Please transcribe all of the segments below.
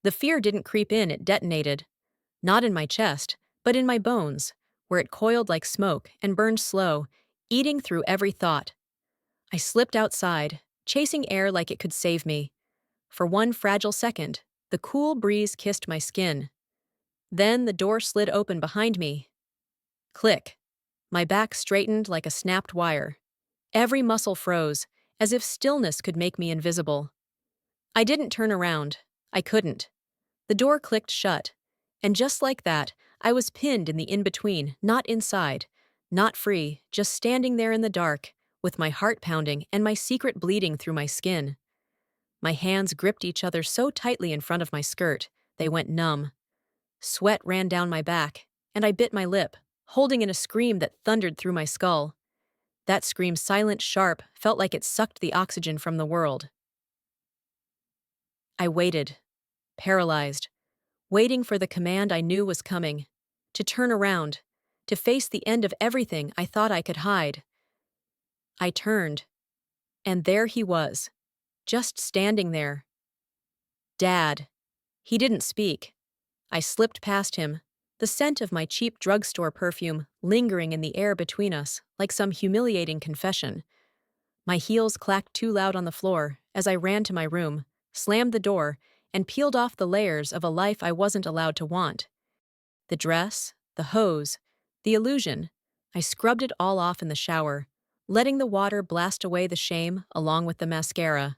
The fear didn't creep in, it detonated. Not in my chest, but in my bones, where it coiled like smoke and burned slow, eating through every thought. I slipped outside, chasing air like it could save me. For one fragile second, the cool breeze kissed my skin. Then the door slid open behind me. Click. My back straightened like a snapped wire. Every muscle froze, as if stillness could make me invisible. I didn't turn around. I couldn't. The door clicked shut, and just like that, I was pinned in the in-between, not inside, not free, just standing there in the dark, with my heart pounding and my secret bleeding through my skin. My hands gripped each other so tightly in front of my skirt, they went numb. Sweat ran down my back, and I bit my lip, holding in a scream that thundered through my skull. That scream, silent, sharp, felt like it sucked the oxygen from the world. I waited, paralyzed, waiting for the command I knew was coming, to turn around, to face the end of everything I thought I could hide. I turned, and there he was, just standing there. Dad. He didn't speak. I slipped past him, the scent of my cheap drugstore perfume lingering in the air between us like some humiliating confession. My heels clacked too loud on the floor as I ran to my room, slammed the door, and peeled off the layers of a life I wasn't allowed to want. The dress, the hose, the illusion, I scrubbed it all off in the shower, letting the water blast away the shame along with the mascara.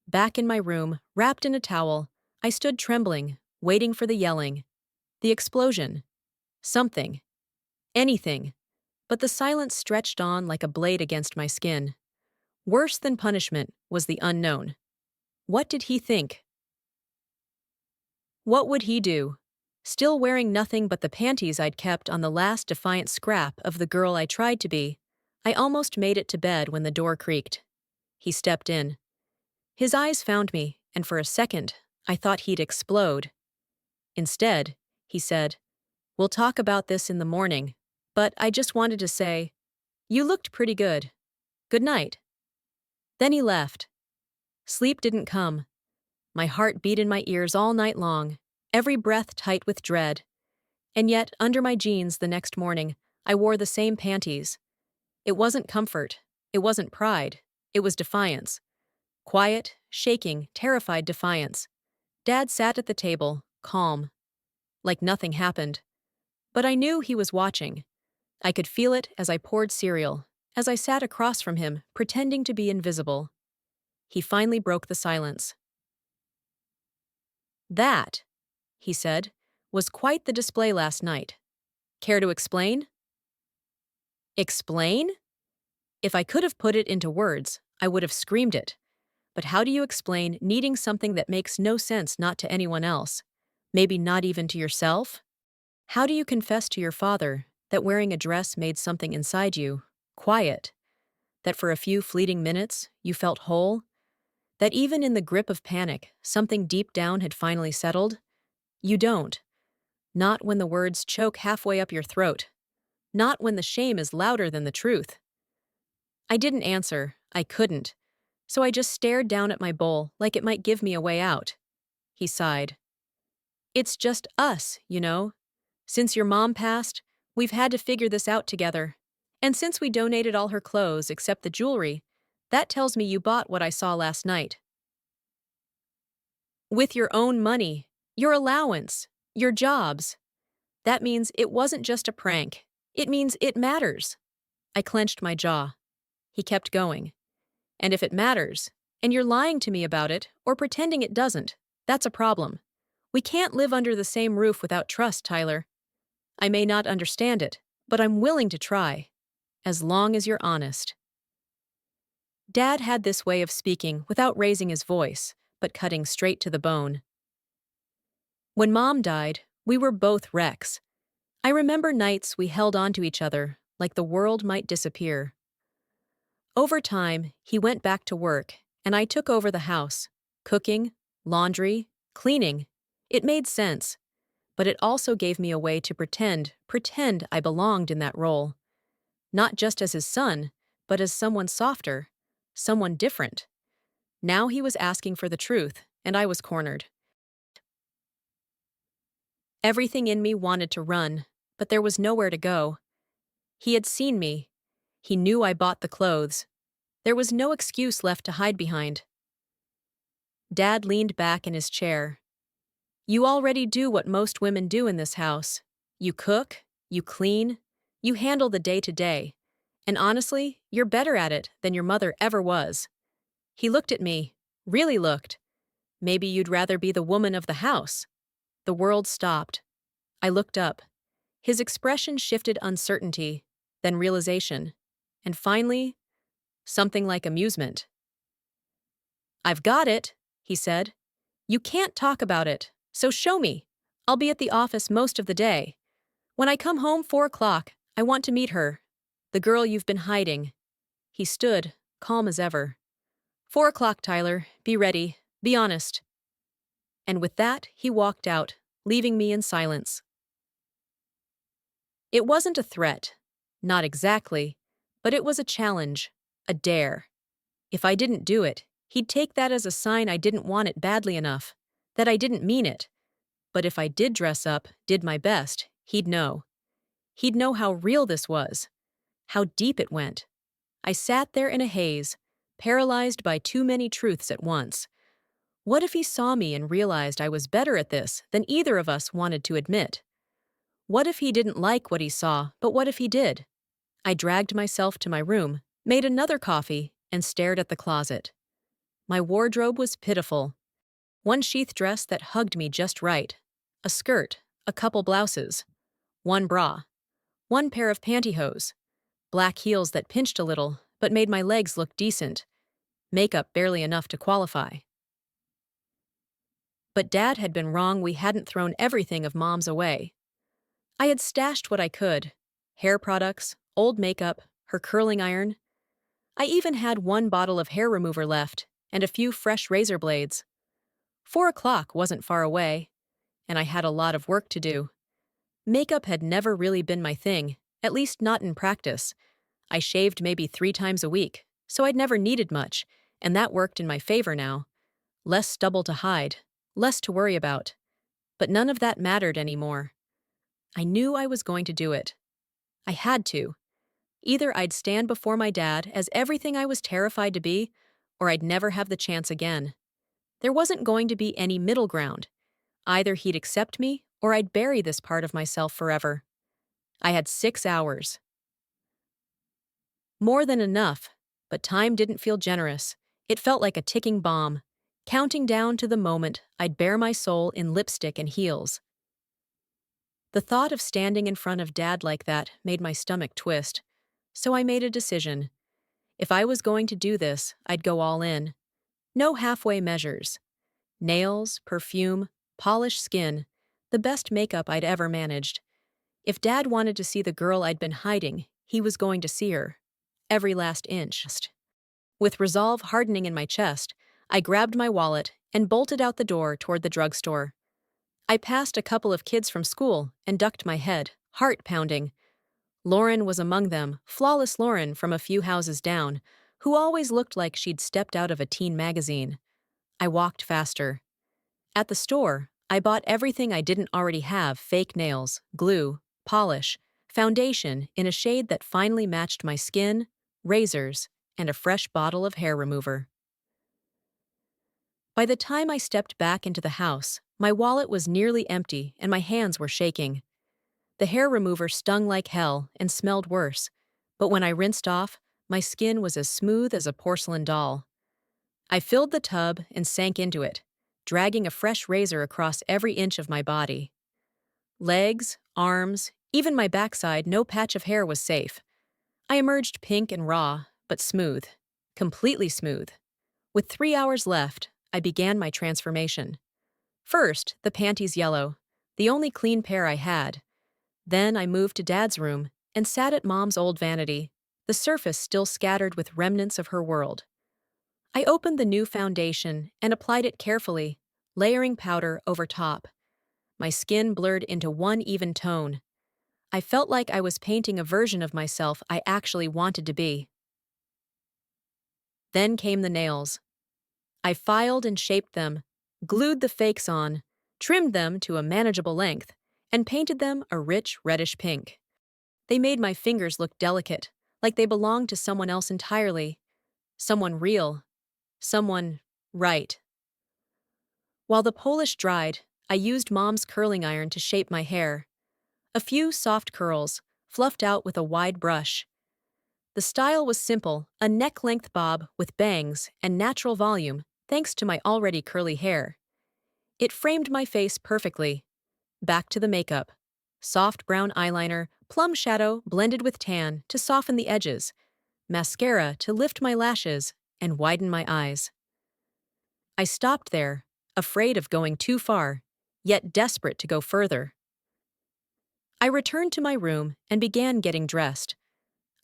Back in my room, wrapped in a towel, I stood trembling, waiting for the yelling, the explosion. Something. Anything. But the silence stretched on like a blade against my skin. Worse than punishment was the unknown. What did he think? What would he do? Still wearing nothing but the panties I'd kept on the last defiant scrap of the girl I tried to be, I almost made it to bed when the door creaked. He stepped in. His eyes found me, and for a second, I thought he'd explode. Instead, he said, "We'll talk about this in the morning, but I just wanted to say, you looked pretty good. Good night." Then he left. Sleep didn't come. My heart beat in my ears all night long, every breath tight with dread. And yet, under my jeans the next morning, I wore the same panties. It wasn't comfort. It wasn't pride. It was defiance. Quiet, shaking, terrified defiance. Dad sat at the table, calm, like nothing happened. But I knew he was watching. I could feel it as I poured cereal, as I sat across from him, pretending to be invisible. He finally broke the silence. "That," he said, "was quite the display last night. Care to explain?" Explain? If I could have put it into words, I would have screamed it. But how do you explain needing something that makes no sense, not to anyone else? Maybe not even to yourself? How do you confess to your father that wearing a dress made something inside you quiet? That for a few fleeting minutes you felt whole? That even in the grip of panic, something deep down had finally settled? You don't. Not when the words choke halfway up your throat. Not when the shame is louder than the truth. I didn't answer. I couldn't. So I just stared down at my bowl like it might give me a way out. He sighed. "It's just us, you know. Since your mom passed, we've had to figure this out together. And since we donated all her clothes except the jewelry, that tells me you bought what I saw last night. With your own money, your allowance, your jobs. That means it wasn't just a prank. It means it matters." I clenched my jaw. He kept going. "And if it matters, and you're lying to me about it, or pretending it doesn't, that's a problem. We can't live under the same roof without trust, Tyler. I may not understand it, but I'm willing to try. As long as you're honest." Dad had this way of speaking without raising his voice, but cutting straight to the bone. When Mom died, we were both wrecks. I remember nights we held on to each other like the world might disappear. Over time, he went back to work, and I took over the house. Cooking, laundry, cleaning. It made sense. But it also gave me a way to pretend I belonged in that role. Not just as his son, but as someone softer, someone different. Now he was asking for the truth, and I was cornered. Everything in me wanted to run, but there was nowhere to go. He had seen me. He knew I bought the clothes. There was no excuse left to hide behind. Dad leaned back in his chair. You already do what most women do in this house. You cook, you clean, you handle the day-to-day. And honestly, you're better at it than your mother ever was. He looked at me, really looked. Maybe you'd rather be the woman of the house. The world stopped. I looked up. His expression shifted uncertainty, then realization, and finally, something like amusement. I've got it, he said. You can't talk about it, so show me. I'll be at the office most of the day. When I come home 4 o'clock, I want to meet her. The girl you've been hiding. He stood, calm as ever. 4 o'clock, Tyler. Be ready. Be honest. And with that, he walked out, leaving me in silence. It wasn't a threat. Not exactly. But it was a challenge. A dare. If I didn't do it, he'd take that as a sign I didn't want it badly enough. That I didn't mean it. But if I did dress up, did my best, he'd know. He'd know how real this was. How deep it went. I sat there in a haze, paralyzed by too many truths at once. What if he saw me and realized I was better at this than either of us wanted to admit? What if he didn't like what he saw, but what if he did? I dragged myself to my room, made another coffee, and stared at the closet. My wardrobe was pitiful. One sheath dress that hugged me just right. A skirt, a couple blouses. One bra. One pair of pantyhose. Black heels that pinched a little, but made my legs look decent. Makeup barely enough to qualify. But Dad had been wrong. We hadn't thrown everything of Mom's away. I had stashed what I could. Hair products, old makeup, her curling iron. I even had 1 bottle of hair remover left, and a few fresh razor blades. 4 o'clock wasn't far away, and I had a lot of work to do. Makeup had never really been my thing, at least not in practice. I shaved maybe 3 times a week, so I'd never needed much, and that worked in my favor now. Less stubble to hide, less to worry about. But none of that mattered anymore. I knew I was going to do it. I had to. Either I'd stand before my dad as everything I was terrified to be, or I'd never have the chance again. There wasn't going to be any middle ground. Either he'd accept me, or I'd bury this part of myself forever. I had 6 hours. More than enough, but time didn't feel generous. It felt like a ticking bomb, counting down to the moment I'd bare my soul in lipstick and heels. The thought of standing in front of Dad like that made my stomach twist, so I made a decision. If I was going to do this, I'd go all in. No halfway measures. Nails, perfume, polished skin, the best makeup I'd ever managed. If Dad wanted to see the girl I'd been hiding, he was going to see her. Every last inch. With resolve hardening in my chest, I grabbed my wallet and bolted out the door toward the drugstore. I passed a couple of kids from school and ducked my head, heart pounding. Lauren was among them, flawless Lauren from a few houses down, who always looked like she'd stepped out of a teen magazine. I walked faster. At the store, I bought everything I didn't already have: fake nails, glue, polish, foundation in a shade that finally matched my skin, razors, and a fresh bottle of hair remover. By the time I stepped back into the house, my wallet was nearly empty and my hands were shaking. The hair remover stung like hell and smelled worse, but when I rinsed off, my skin was as smooth as a porcelain doll. I filled the tub and sank into it, dragging a fresh razor across every inch of my body. Legs, arms, even my backside, no patch of hair was safe. I emerged pink and raw, but smooth. Completely smooth. With 3 hours left, I began my transformation. First, the panties yellow, the only clean pair I had. Then I moved to Dad's room and sat at Mom's old vanity, the surface still scattered with remnants of her world. I opened the new foundation and applied it carefully, layering powder over top. My skin blurred into one even tone. I felt like I was painting a version of myself I actually wanted to be. Then came the nails. I filed and shaped them, glued the fakes on, trimmed them to a manageable length, and painted them a rich reddish pink. They made my fingers look delicate, like they belonged to someone else entirely. Someone real. Someone right. While the polish dried, I used Mom's curling iron to shape my hair. A few soft curls, fluffed out with a wide brush. The style was simple, a neck-length bob with bangs and natural volume, thanks to my already curly hair. It framed my face perfectly. Back to the makeup. Soft brown eyeliner, plum shadow blended with tan to soften the edges, mascara to lift my lashes and widen my eyes. I stopped there, afraid of going too far, yet desperate to go further. I returned to my room and began getting dressed.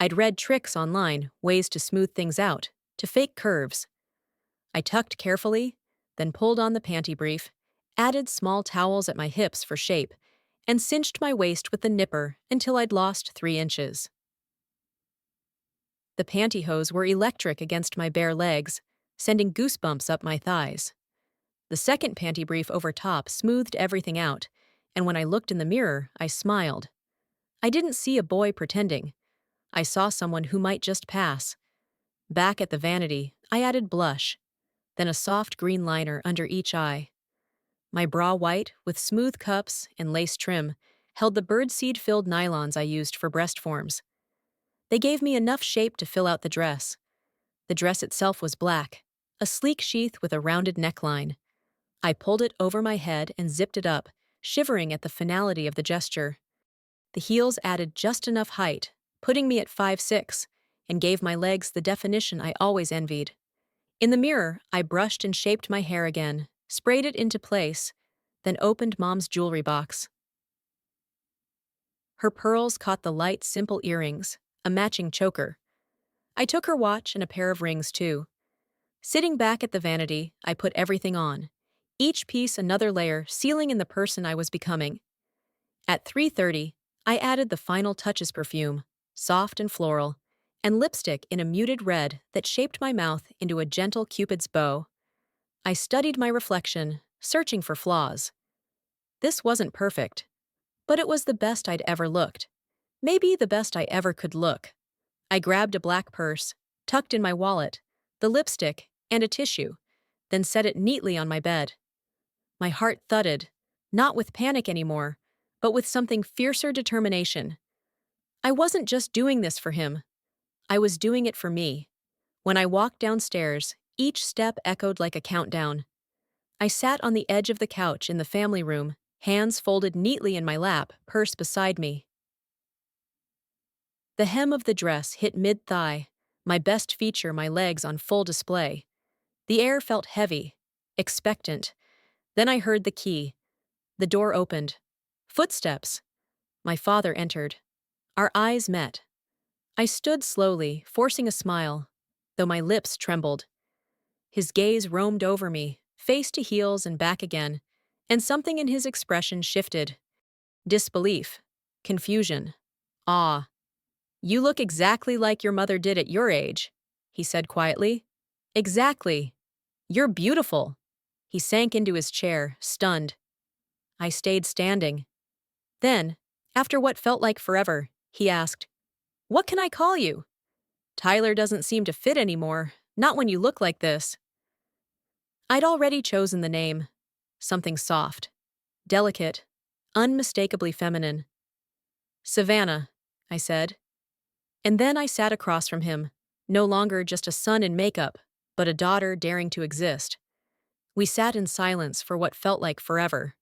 I'd read tricks online, ways to smooth things out, to fake curves. I tucked carefully, then pulled on the panty brief, added small towels at my hips for shape, and cinched my waist with the nipper until I'd lost 3 inches. The pantyhose were electric against my bare legs, sending goosebumps up my thighs. The second panty brief over top smoothed everything out, and when I looked in the mirror, I smiled. I didn't see a boy pretending. I saw someone who might just pass. Back at the vanity, I added blush, then a soft green liner under each eye. My bra white, with smooth cups and lace trim, held the birdseed-filled nylons I used for breast forms. They gave me enough shape to fill out the dress. The dress itself was black, a sleek sheath with a rounded neckline. I pulled it over my head and zipped it up, shivering at the finality of the gesture. The heels added just enough height, putting me at 5'6", and gave my legs the definition I always envied. In the mirror, I brushed and shaped my hair again, sprayed it into place, then opened Mom's jewelry box. Her pearls caught the light, simple earrings, a matching choker. I took her watch and a pair of rings, too. Sitting back at the vanity, I put everything on, each piece another layer, sealing in the person I was becoming. At 3:30, I added the final touches: perfume, soft and floral, and lipstick in a muted red that shaped my mouth into a gentle Cupid's bow. I studied my reflection, searching for flaws. This wasn't perfect, but it was the best I'd ever looked. Maybe the best I ever could look. I grabbed a black purse, tucked in my wallet, the lipstick, and a tissue, then set it neatly on my bed. My heart thudded, not with panic anymore, but with something fiercer: determination. I wasn't just doing this for him. I was doing it for me. When I walked downstairs, each step echoed like a countdown. I sat on the edge of the couch in the family room, hands folded neatly in my lap, purse beside me. The hem of the dress hit mid-thigh, my best feature, my legs on full display. The air felt heavy, expectant. Then I heard the key. The door opened. Footsteps. My father entered. Our eyes met. I stood slowly, forcing a smile, though my lips trembled. His gaze roamed over me, face to heels and back again, and something in his expression shifted. Disbelief, confusion, awe. "You look exactly like your mother did at your age," he said quietly. "Exactly. You're beautiful." He sank into his chair, stunned. I stayed standing. Then, after what felt like forever, he asked, "What can I call you?" "Tyler doesn't seem to fit anymore, not when you look like this." I'd already chosen the name. Something soft, delicate, unmistakably feminine. "Savannah," I said. And then I sat across from him, no longer just a son in makeup, but a daughter daring to exist. We sat in silence for what felt like forever.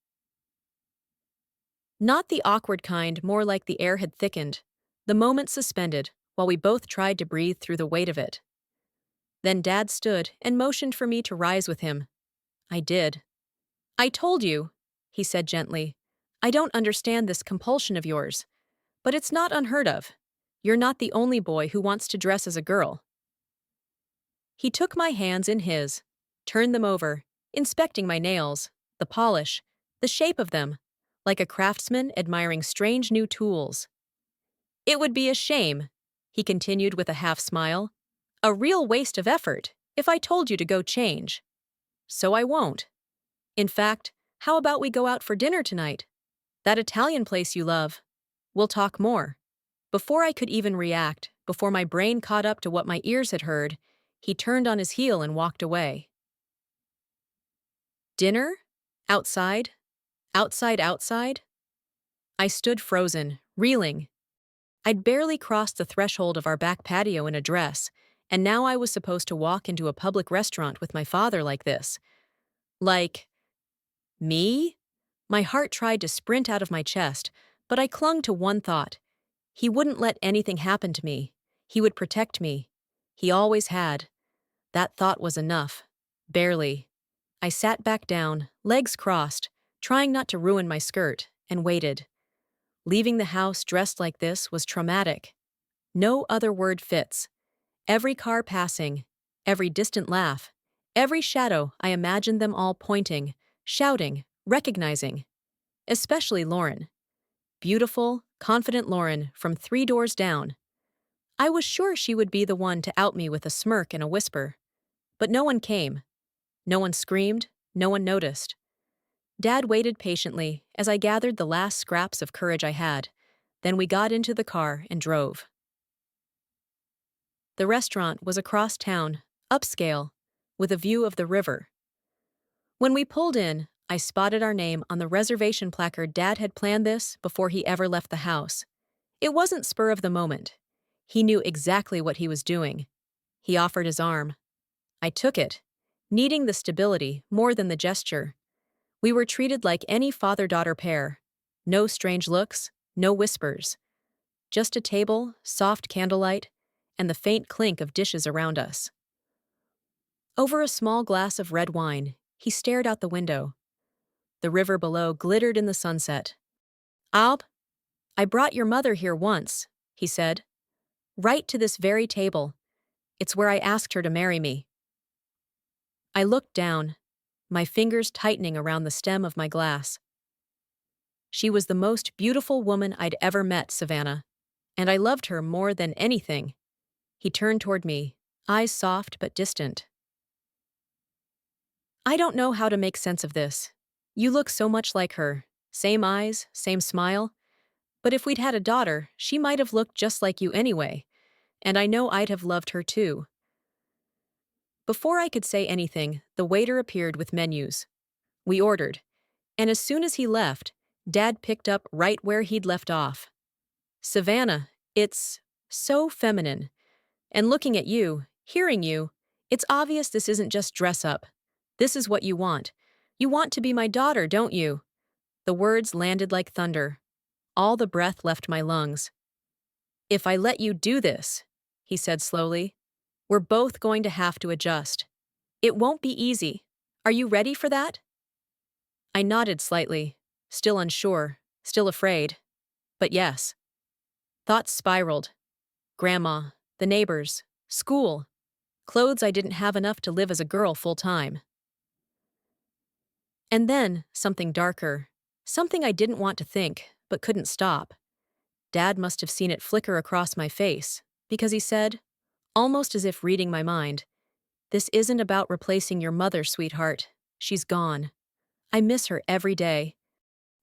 Not the awkward kind, more like the air had thickened, the moment suspended, while we both tried to breathe through the weight of it. Then Dad stood and motioned for me to rise with him. I did. "I told you," he said gently, "I don't understand this compulsion of yours. But it's not unheard of. You're not the only boy who wants to dress as a girl." He took my hands in his, turned them over, inspecting my nails, the polish, the shape of them, like a craftsman admiring strange new tools. "It would be a shame," he continued with a half-smile, "a real waste of effort, if I told you to go change. So I won't. In fact, how about we go out for dinner tonight?" That Italian place you love. We'll talk more. Before I could even react, before my brain caught up to what my ears had heard, he turned on his heel and walked away. Dinner? Outside? Outside? I stood frozen, reeling. I'd barely crossed the threshold of our back patio in a dress, and now I was supposed to walk into a public restaurant with my father like this. Like, me? My heart tried to sprint out of my chest, but I clung to one thought. He wouldn't let anything happen to me. He would protect me. He always had. That thought was enough. Barely. I sat back down, legs crossed, trying not to ruin my skirt, and waited. Leaving the house dressed like this was traumatic. No other word fits. Every car passing, every distant laugh, every shadow, I imagined them all pointing, shouting, recognizing. Especially Lauren. Beautiful, confident Lauren from 3 doors down. I was sure she would be the one to out me with a smirk and a whisper. But no one came. No one screamed, no one noticed. Dad waited patiently as I gathered the last scraps of courage I had. Then we got into the car and drove. The restaurant was across town, upscale, with a view of the river. When we pulled in, I spotted our name on the reservation placard. Dad had planned this before he ever left the house. It wasn't spur of the moment. He knew exactly what he was doing. He offered his arm. I took it, needing the stability more than the gesture. We were treated like any father-daughter pair. No strange looks, no whispers. Just a table, soft candlelight, and the faint clink of dishes around us. Over a small glass of red wine, he stared out the window. The river below glittered in the sunset. "Alb, I brought your mother here once," he said. "Right to this very table. It's where I asked her to marry me." I looked down, my fingers tightening around the stem of my glass. She was the most beautiful woman I'd ever met, Savannah, and I loved her more than anything. He turned toward me, eyes soft but distant. "I don't know how to make sense of this. You look so much like her, same eyes, same smile. But if we'd had a daughter, she might have looked just like you anyway, and I know I'd have loved her too." Before I could say anything, the waiter appeared with menus. We ordered, and as soon as he left, Dad picked up right where he'd left off. "Savannah, it's so feminine. And looking at you, hearing you, it's obvious this isn't just dress up. This is what you want. You want to be my daughter, don't you?" The words landed like thunder. All the breath left my lungs. "If I let you do this," he said slowly, "we're both going to have to adjust. It won't be easy. Are you ready for that?" I nodded slightly, still unsure, still afraid. But yes. Thoughts spiraled. Grandma, the neighbors, school, clothes I didn't have enough to live as a girl full-time. And then, something darker, something I didn't want to think, but couldn't stop. Dad must have seen it flicker across my face, because he said, almost as if reading my mind, "This isn't about replacing your mother, sweetheart. She's gone. I miss her every day.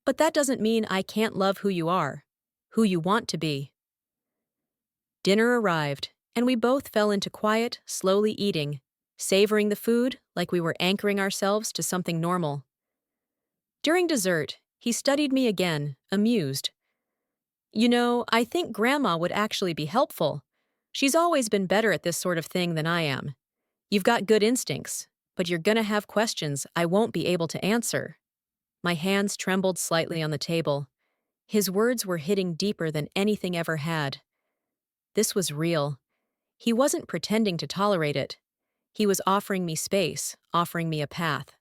But that doesn't mean I can't love who you are, who you want to be." Dinner arrived, and we both fell into quiet, slowly eating, savoring the food like we were anchoring ourselves to something normal. During dessert, he studied me again, amused. "You know, I think Grandma would actually be helpful. She's always been better at this sort of thing than I am. You've got good instincts, but you're gonna have questions I won't be able to answer." My hands trembled slightly on the table. His words were hitting deeper than anything ever had. This was real. He wasn't pretending to tolerate it. He was offering me space, offering me a path.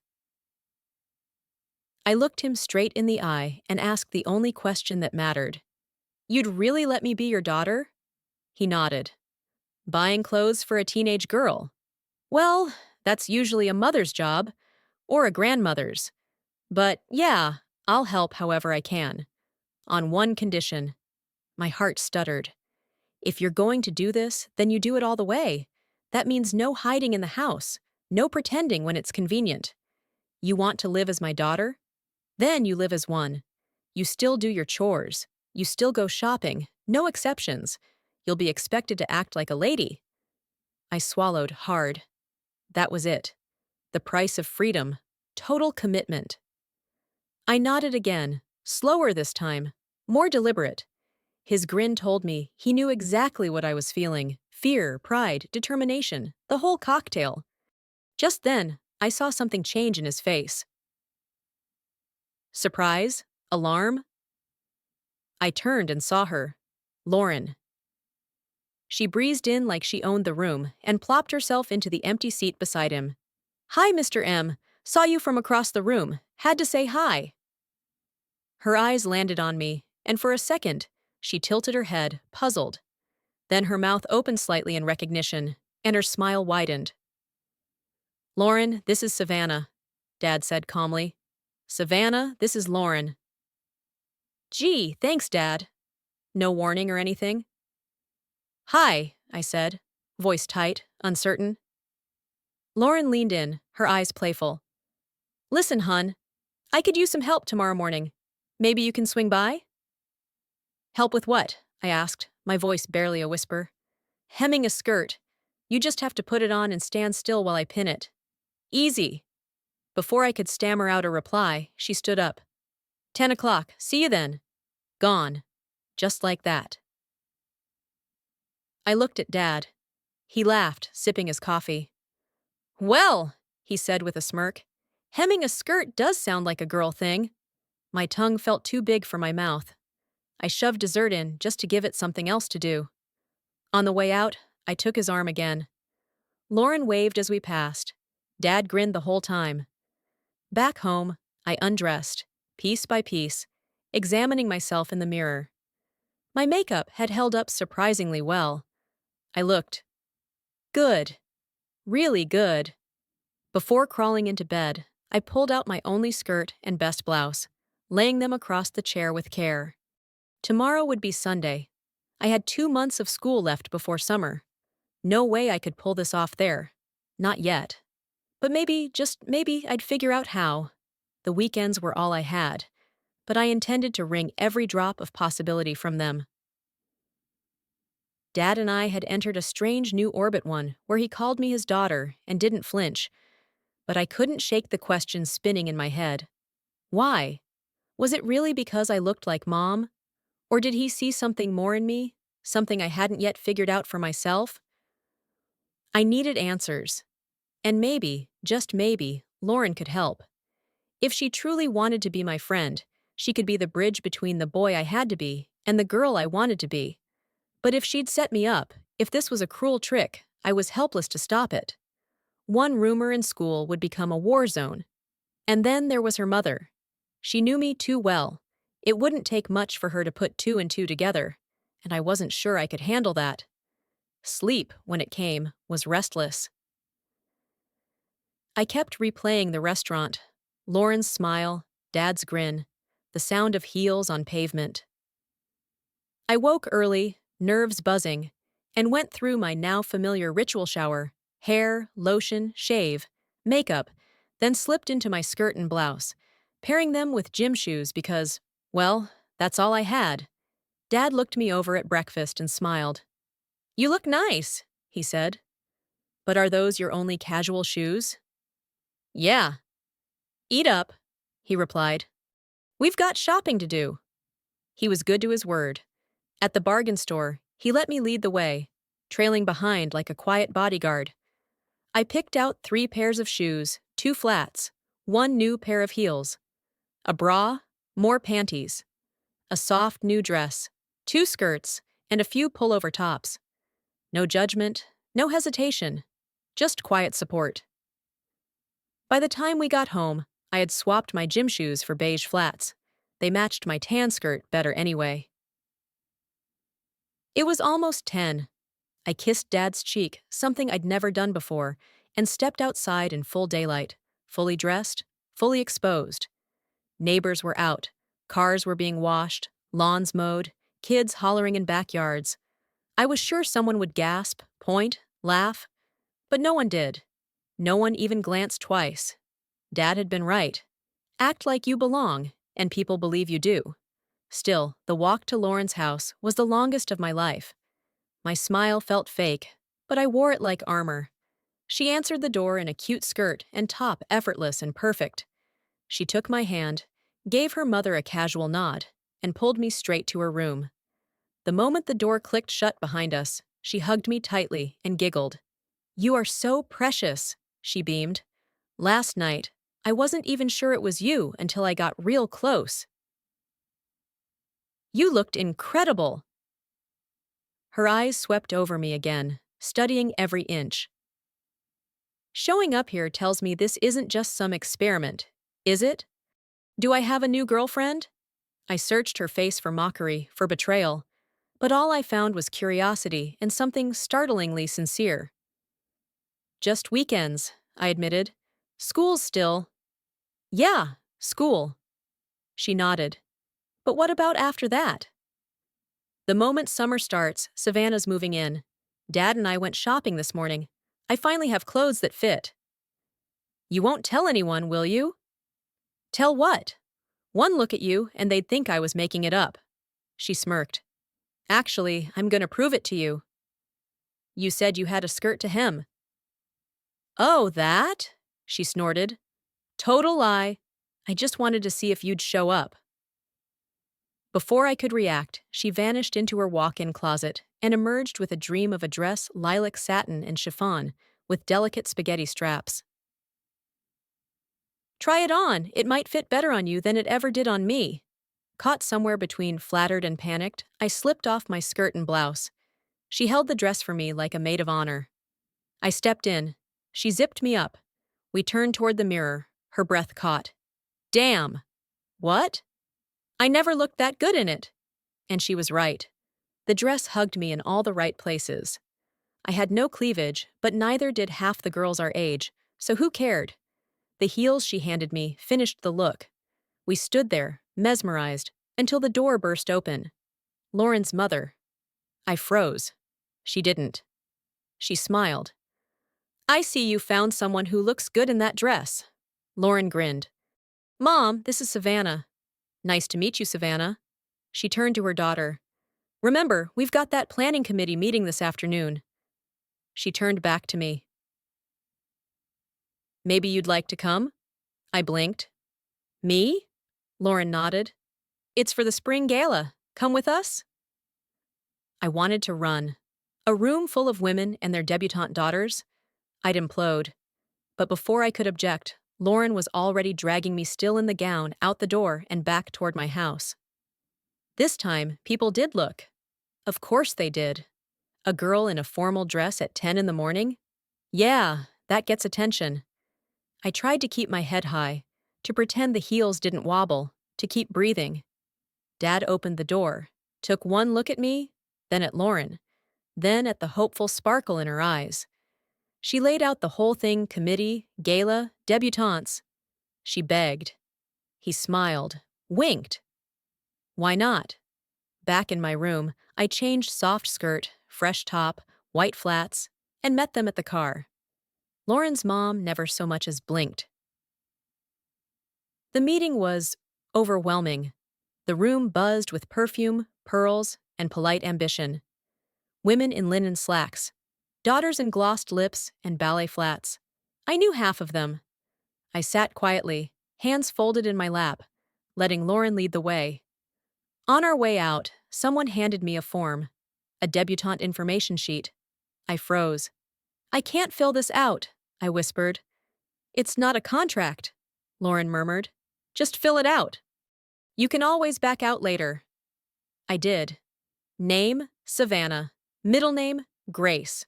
I looked him straight in the eye and asked the only question that mattered. "You'd really let me be your daughter?" He nodded. "Buying clothes for a teenage girl? Well, that's usually a mother's job, or a grandmother's. But yeah, I'll help however I can. On one condition." My heart stuttered. "If you're going to do this, then you do it all the way. That means no hiding in the house, no pretending when it's convenient. You want to live as my daughter? Then you live as one. You still do your chores. You still go shopping. No exceptions. You'll be expected to act like a lady. I swallowed hard. That was it. The price of freedom. Total commitment. I nodded again, slower this time, more deliberate. His grin told me he knew exactly what I was feeling: fear, pride, determination, the whole cocktail. Just then, I saw something change in his face. Surprise? Alarm? I turned and saw her. Lauren. She breezed in like she owned the room and plopped herself into the empty seat beside him. "Hi, Mr. M. Saw you from across the room. Had to say hi." Her eyes landed on me, and for a second, she tilted her head, puzzled. Then her mouth opened slightly in recognition, and her smile widened. "Lauren, this is Savannah," Dad said calmly. "Savannah, this is Lauren." "Gee, thanks, Dad." No warning or anything? "Hi," I said, voice tight, uncertain. Lauren leaned in, her eyes playful. "Listen, hun, I could use some help tomorrow morning. Maybe you can swing by?" "Help with what?" I asked, my voice barely a whisper. "Hemming a skirt. You just have to put it on and stand still while I pin it. Easy." Before I could stammer out a reply, she stood up. 10 o'clock. See you then." Gone. Just like that. I looked at Dad. He laughed, sipping his coffee. "Well," he said with a smirk, "hemming a skirt does sound like a girl thing." My tongue felt too big for my mouth. I shoved dessert in just to give it something else to do. On the way out, I took his arm again. Lauren waved as we passed. Dad grinned the whole time. Back home, I undressed, piece by piece, examining myself in the mirror. My makeup had held up surprisingly well. I looked good, really good. Before crawling into bed, I pulled out my only skirt and best blouse, laying them across the chair with care. Tomorrow would be Sunday. I had 2 months of school left before summer. No way I could pull this off there. Not yet. But maybe, just maybe, I'd figure out how. The weekends were all I had, but I intended to wring every drop of possibility from them. Dad and I had entered a strange new orbit one, where he called me his daughter and didn't flinch. But I couldn't shake the question spinning in my head. Why? Was it really because I looked like Mom? Or did he see something more in me? Something I hadn't yet figured out for myself? I needed answers. And maybe, just maybe, Lauren could help. If she truly wanted to be my friend, she could be the bridge between the boy I had to be and the girl I wanted to be. But if she'd set me up, if this was a cruel trick, I was helpless to stop it. One rumor in school would become a war zone. And then there was her mother. She knew me too well. It wouldn't take much for her to put 2 and 2 together, and I wasn't sure I could handle that. Sleep, when it came, was restless. I kept replaying the restaurant. Lauren's smile, Dad's grin, the sound of heels on pavement. I woke early, nerves buzzing, and went through my now familiar ritual shower: hair, lotion, shave, makeup, then slipped into my skirt and blouse, pairing them with gym shoes because, well, that's all I had. Dad looked me over at breakfast and smiled. "You look nice," he said. "But are those your only casual shoes?" "Yeah." "Eat up," he replied. "We've got shopping to do." He was good to his word. At the bargain store, he let me lead the way, trailing behind like a quiet bodyguard. I picked out 3 pairs of shoes, 2 flats, 1 new pair of heels, a bra, more panties, a soft new dress, 2 skirts, and a few pullover tops. No judgment, no hesitation, just quiet support. By the time we got home, I had swapped my gym shoes for beige flats. They matched my tan skirt better anyway. It was almost 10. I kissed Dad's cheek, something I'd never done before, and stepped outside in full daylight, fully dressed, fully exposed. Neighbors were out, cars were being washed, lawns mowed, kids hollering in backyards. I was sure someone would gasp, point, laugh, but no one did. No one even glanced twice. Dad had been right. Act like you belong, and people believe you do. Still, the walk to Lauren's house was the longest of my life. My smile felt fake, but I wore it like armor. She answered the door in a cute skirt and top, effortless and perfect. She took my hand, gave her mother a casual nod, and pulled me straight to her room. The moment the door clicked shut behind us, she hugged me tightly and giggled. "You are so precious," she beamed. "Last night, I wasn't even sure it was you until I got real close. You looked incredible." Her eyes swept over me again, studying every inch. "Showing up here tells me this isn't just some experiment, is it? Do I have a new girlfriend?" I searched her face for mockery, for betrayal, but all I found was curiosity and something startlingly sincere. "Just weekends," I admitted. "School's still." "Yeah, school." She nodded. "But what about after that?" "The moment summer starts, Savannah's moving in. Dad and I went shopping this morning. I finally have clothes that fit." "You won't tell anyone, will you?" "Tell what? One look at you, and they'd think I was making it up." She smirked. "Actually, I'm gonna prove it to you." "You said you had a skirt to hem." "Oh, that?" she snorted. "Total lie. I just wanted to see if you'd show up." Before I could react, she vanished into her walk-in closet and emerged with a dream of a dress, lilac satin and chiffon, with delicate spaghetti straps. "Try it on. It might fit better on you than it ever did on me." Caught somewhere between flattered and panicked, I slipped off my skirt and blouse. She held the dress for me like a maid of honor. I stepped in. She zipped me up. We turned toward the mirror, her breath caught. "Damn!" "What?" "I never looked that good in it." And she was right. The dress hugged me in all the right places. I had no cleavage, but neither did half the girls our age, so who cared? The heels she handed me finished the look. We stood there, mesmerized, until the door burst open. Lauren's mother. I froze. She didn't. She smiled. "I see you found someone who looks good in that dress." Lauren grinned. "Mom, this is Savannah." "Nice to meet you, Savannah." She turned to her daughter. "Remember, we've got that planning committee meeting this afternoon." She turned back to me. "Maybe you'd like to come?" I blinked. "Me?" Lauren nodded. "It's for the spring gala. Come with us?" I wanted to run. A room full of women and their debutante daughters? I'd implode. But before I could object, Lauren was already dragging me still in the gown out the door and back toward my house. This time, people did look. Of course they did. A girl in a formal dress at 10 in the morning? Yeah, that gets attention. I tried to keep my head high, to pretend the heels didn't wobble, to keep breathing. Dad opened the door, took one look at me, then at Lauren, then at the hopeful sparkle in her eyes. She laid out the whole thing: committee, gala, debutantes. She begged. He smiled, winked. Why not? Back in my room, I changed soft skirt, fresh top, white flats, and met them at the car. Lauren's mom never so much as blinked. The meeting was overwhelming. The room buzzed with perfume, pearls, and polite ambition. Women in linen slacks, daughters in glossed lips and ballet flats. I knew half of them. I sat quietly, hands folded in my lap, letting Lauren lead the way. On our way out, someone handed me a form, a debutante information sheet. I froze. "I can't fill this out," I whispered. "It's not a contract," Lauren murmured. "Just fill it out. You can always back out later." I did. Name, Savannah. Middle name, Grace.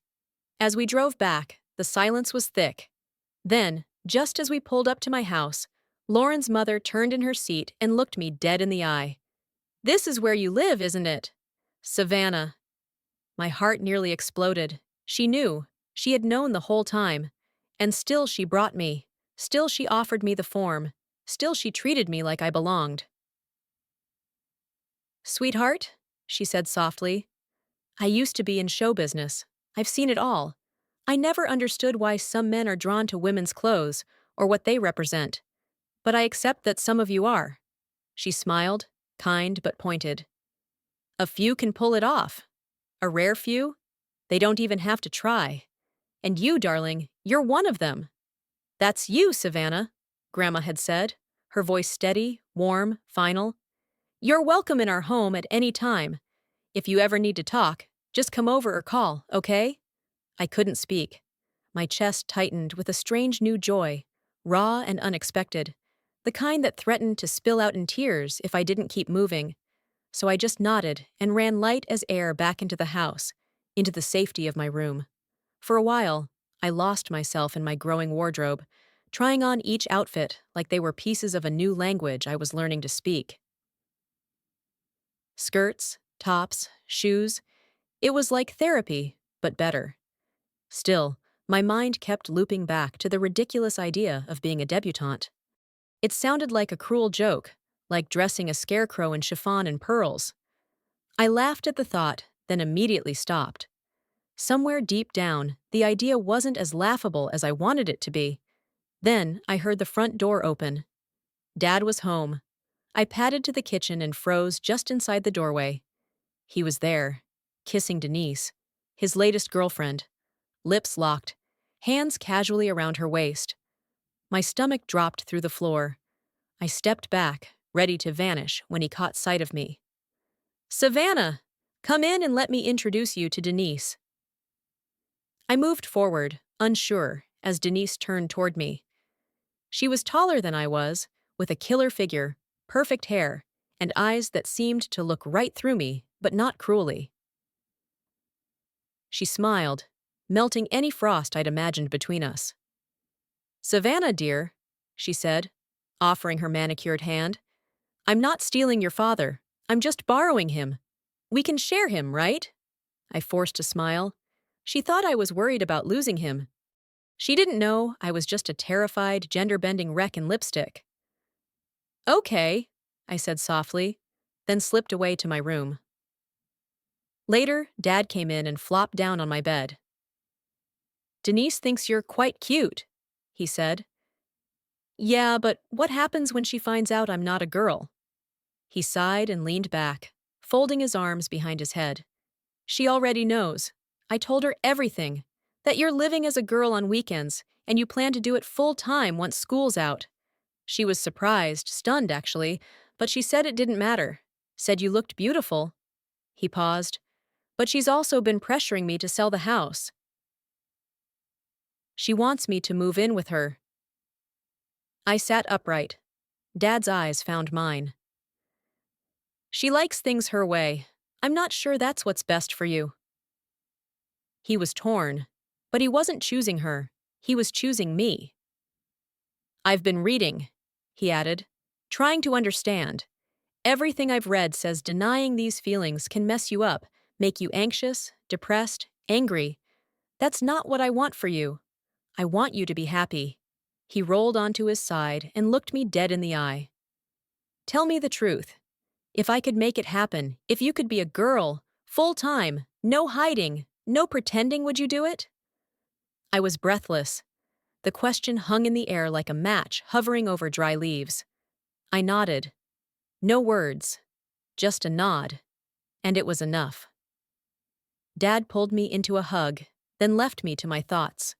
As we drove back, the silence was thick. Then, just as we pulled up to my house, Lauren's mother turned in her seat and looked me dead in the eye. "This is where you live, isn't it?" "Savannah." My heart nearly exploded. She knew. She had known the whole time. And still she brought me. Still she offered me the form. Still she treated me like I belonged. "Sweetheart," she said softly, "I used to be in show business. I've seen it all. I never understood why some men are drawn to women's clothes or what they represent. But I accept that some of you are." She smiled. kind but pointed. A few can pull it off. A rare few? They don't even have to try. And you, darling, you're one of them. That's you, Savannah, Grandma had said, her voice steady, warm, final. You're welcome in our home at any time. If you ever need to talk, just come over or call, okay? I couldn't speak. My chest tightened with a strange new joy, raw and unexpected, the kind that threatened to spill out in tears if I didn't keep moving. So I just nodded and ran light as air back into the house, into the safety of my room. For a while, I lost myself in my growing wardrobe, trying on each outfit like they were pieces of a new language I was learning to speak. Skirts, tops, shoes. It was like therapy, but better. Still, my mind kept looping back to the ridiculous idea of being a debutante. It sounded like a cruel joke, like dressing a scarecrow in chiffon and pearls. I laughed at the thought, then immediately stopped. Somewhere deep down, the idea wasn't as laughable as I wanted it to be. Then I heard the front door open. Dad was home. I padded to the kitchen and froze just inside the doorway. He was there, kissing Denise, his latest girlfriend, lips locked, hands casually around her waist. My stomach dropped through the floor. I stepped back, ready to vanish when he caught sight of me. Savannah, come in and let me introduce you to Denise. I moved forward, unsure, as Denise turned toward me. She was taller than I was, with a killer figure, perfect hair, and eyes that seemed to look right through me, but not cruelly. She smiled, melting any frost I'd imagined between us. Savannah, dear, she said, offering her manicured hand. I'm not stealing your father. I'm just borrowing him. We can share him, right? I forced a smile. She thought I was worried about losing him. She didn't know I was just a terrified, gender-bending wreck in lipstick. Okay, I said softly, then slipped away to my room. Later, Dad came in and flopped down on my bed. Denise thinks you're quite cute, he said. Yeah, but what happens when she finds out I'm not a girl? He sighed and leaned back, folding his arms behind his head. She already knows. I told her everything, that you're living as a girl on weekends, and you plan to do it full-time once school's out. She was surprised, stunned actually, but she said it didn't matter. Said you looked beautiful. He paused. But she's also been pressuring me to sell the house. She wants me to move in with her. I sat upright. Dad's eyes found mine. She likes things her way. I'm not sure that's what's best for you. He was torn, but he wasn't choosing her. He was choosing me. I've been reading, he added, trying to understand. Everything I've read says denying these feelings can mess you up, make you anxious, depressed, angry. That's not what I want for you. I want you to be happy. He rolled onto his side and looked me dead in the eye. Tell me the truth. If I could make it happen, if you could be a girl, full-time, no hiding, no pretending, would you do it? I was breathless. The question hung in the air like a match hovering over dry leaves. I nodded. No words, just a nod, and it was enough. Dad pulled me into a hug, then left me to my thoughts.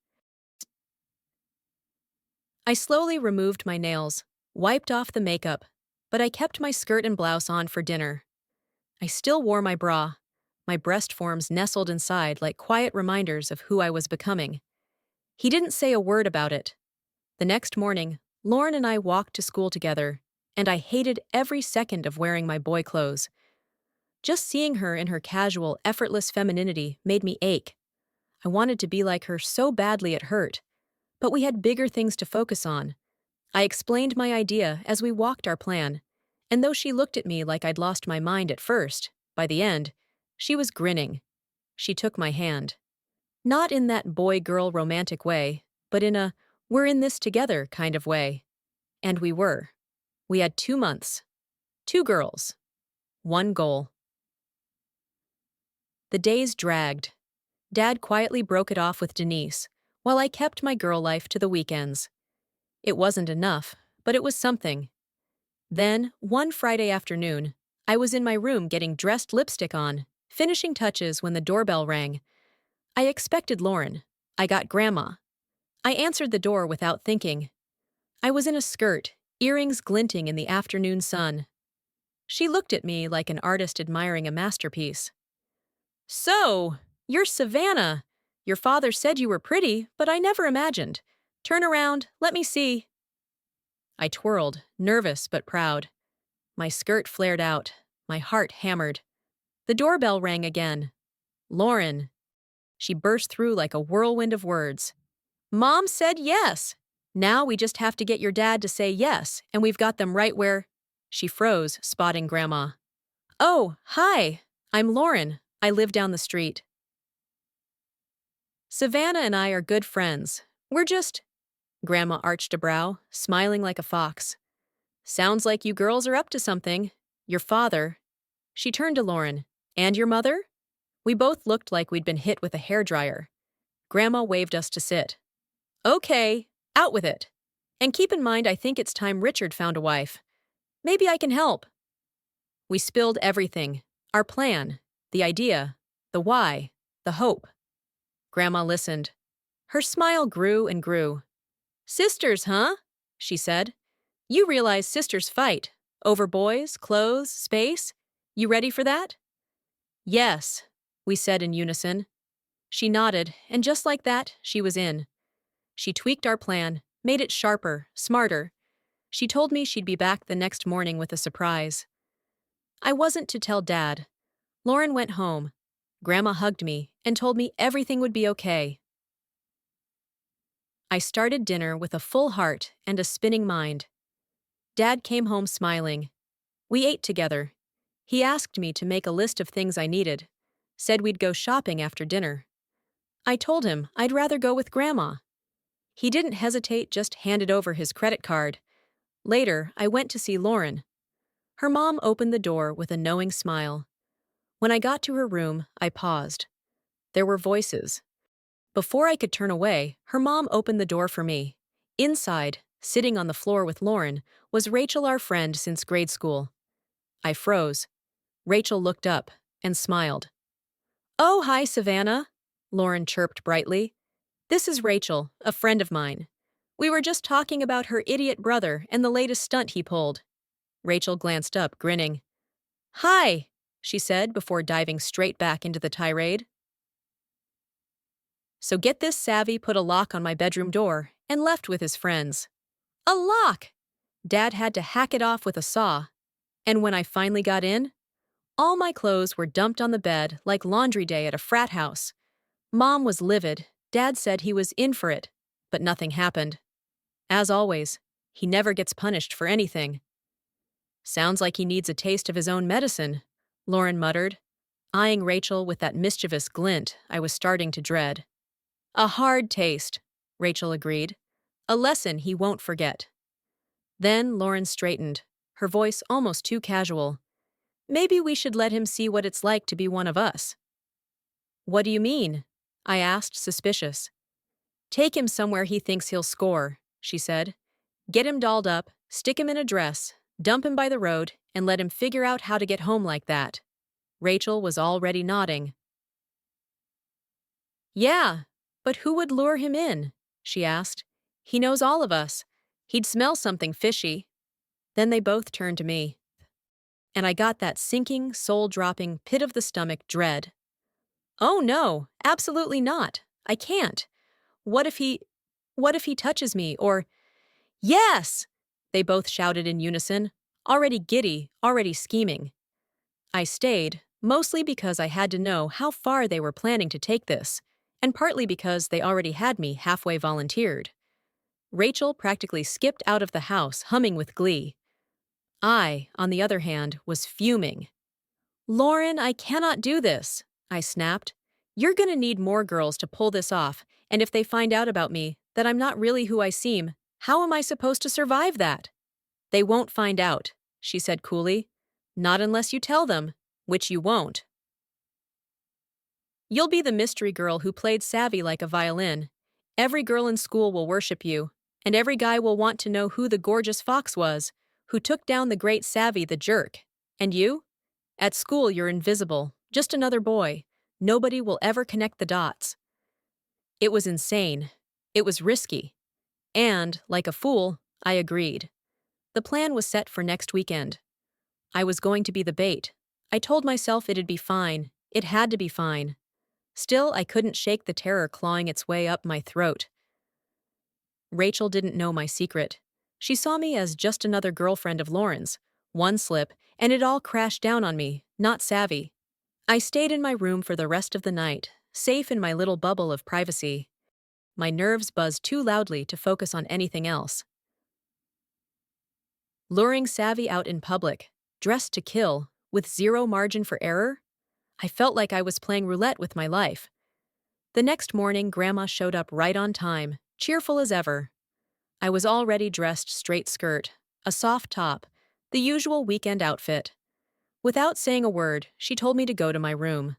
I slowly removed my nails, wiped off the makeup, but I kept my skirt and blouse on for dinner. I still wore my bra, my breast forms nestled inside like quiet reminders of who I was becoming. He didn't say a word about it. The next morning, Lauren and I walked to school together, and I hated every second of wearing my boy clothes. Just seeing her in her casual, effortless femininity made me ache. I wanted to be like her so badly it hurt. But we had bigger things to focus on. I explained my idea as we walked our plan, and though she looked at me like I'd lost my mind at first, by the end, she was grinning. She took my hand. Not in that boy-girl romantic way, but in a we're in this together kind of way. And we were. We had 2 months. 2 girls. 1 goal. The days dragged. Dad quietly broke it off with Denise, while I kept my girl life to the weekends. It wasn't enough, but it was something. Then, one Friday afternoon, I was in my room getting dressed lipstick on, finishing touches when the doorbell rang. I expected Lauren. I got Grandma. I answered the door without thinking. I was in a skirt, earrings glinting in the afternoon sun. She looked at me like an artist admiring a masterpiece. "So, you're Savannah. Your father said you were pretty, but I never imagined. Turn around, let me see." I twirled, nervous but proud. My skirt flared out, my heart hammered. The doorbell rang again. "Lauren." She burst through like a whirlwind of words. "Mom said yes. Now we just have to get your dad to say yes, and we've got them right where—" She froze, spotting Grandma. "Oh, hi. I'm Lauren. I live down the street." "Savannah and I are good friends. We're just—" Grandma arched a brow, smiling like a fox. "Sounds like you girls are up to something. Your father—" She turned to Lauren. "And your mother?" We both looked like we'd been hit with a hairdryer. Grandma waved us to sit. "Okay, out with it. And keep in mind I think it's time Richard found a wife. Maybe I can help." We spilled everything. Our plan, the idea, the why, the hope. Grandma listened. Her smile grew and grew. "Sisters, huh?" she said. "You realize sisters fight. Over boys, clothes, space. You ready for that?" "Yes," we said in unison. She nodded, and just like that, she was in. She tweaked our plan, made it sharper, smarter. She told me she'd be back the next morning with a surprise. I wasn't to tell Dad. Lauren went home. Grandma hugged me and told me everything would be okay. I started dinner with a full heart and a spinning mind. Dad came home smiling. We ate together. He asked me to make a list of things I needed, said we'd go shopping after dinner. I told him I'd rather go with Grandma. He didn't hesitate, just handed over his credit card. Later, I went to see Lauren. Her mom opened the door with a knowing smile. When I got to her room, I paused. There were voices. Before I could turn away, her mom opened the door for me. Inside, sitting on the floor with Lauren, was Rachel, our friend since grade school. I froze. Rachel looked up and smiled. "Oh, hi, Savannah," Lauren chirped brightly. "This is Rachel, a friend of mine. We were just talking about her idiot brother and the latest stunt he pulled." Rachel glanced up, grinning. "Hi," she said before diving straight back into the tirade. "So get this, Savvy put a lock on my bedroom door and left with his friends." A lock! Dad had to hack it off with a saw. And when I finally got in, all my clothes were dumped on the bed like laundry day at a frat house. Mom was livid. Dad said he was in for it, but nothing happened. As always, he never gets punished for anything. "Sounds like he needs a taste of his own medicine," Lauren muttered, eyeing Rachel with that mischievous glint I was starting to dread. "A hard taste," Rachel agreed. "A lesson he won't forget." Then Lauren straightened, her voice almost too casual. "Maybe we should let him see what it's like to be one of us." "What do you mean?" I asked, suspicious. "Take him somewhere he thinks he'll score," she said. "Get him dolled up, stick him in a dress, dump him by the road, and let him figure out how to get home like that." Rachel was already nodding. "Yeah, but who would lure him in?" she asked. "He knows all of us. He'd smell something fishy." Then they both turned to me. And I got that sinking, soul-dropping, pit-of-the-stomach dread. "Oh no, absolutely not. I can't. What if he touches me, or—" "Yes!" they both shouted in unison, already giddy, already scheming. I stayed, mostly because I had to know how far they were planning to take this, and partly because they already had me halfway volunteered. Rachel practically skipped out of the house, humming with glee. I, on the other hand, was fuming. "Lauren, I cannot do this," I snapped. "You're gonna need more girls to pull this off, and if they find out about me, that I'm not really who I seem, how am I supposed to survive that?" "They won't find out," she said coolly. "Not unless you tell them, which you won't. You'll be the mystery girl who played savvy like a violin. Every girl in school will worship you, and every guy will want to know who the gorgeous fox was, who took down the great Savvy the jerk. And you? At school, you're invisible, just another boy. Nobody will ever connect the dots. It was insane. It was risky. And, like a fool, I agreed. The plan was set for next weekend. I was going to be the bait. I told myself it'd be fine. It had to be fine. Still, I couldn't shake the terror clawing its way up my throat. Rachel didn't know my secret. She saw me as just another girlfriend of Lauren's. One slip, and it all crashed down on me, not savvy. I stayed in my room for the rest of the night, safe in my little bubble of privacy. My nerves buzzed too loudly to focus on anything else. Luring Savvy out in public, dressed to kill, with zero margin for error? I felt like I was playing roulette with my life. The next morning, Grandma showed up right on time, cheerful as ever. I was already dressed straight skirt, a soft top, the usual weekend outfit. Without saying a word, she told me to go to my room.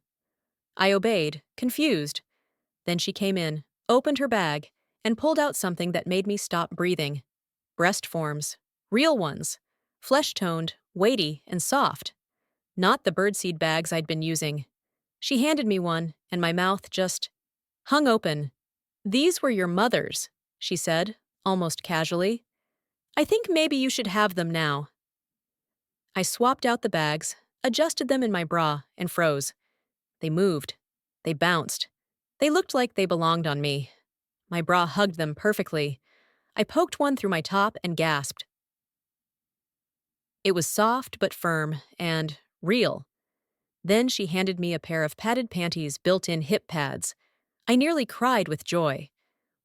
I obeyed, confused. Then she came in, opened her bag, and pulled out something that made me stop breathing. Breast forms. Real ones. Flesh-toned, weighty, and soft. Not the birdseed bags I'd been using. She handed me one, and my mouth just hung open. "These were your mother's," she said, almost casually. "I think maybe you should have them now." I swapped out the bags, adjusted them in my bra, and froze. They moved. They bounced. They looked like they belonged on me. My bra hugged them perfectly. I poked one through my top and gasped. It was soft but firm and real. Then she handed me a pair of padded panties, built-in hip pads. I nearly cried with joy.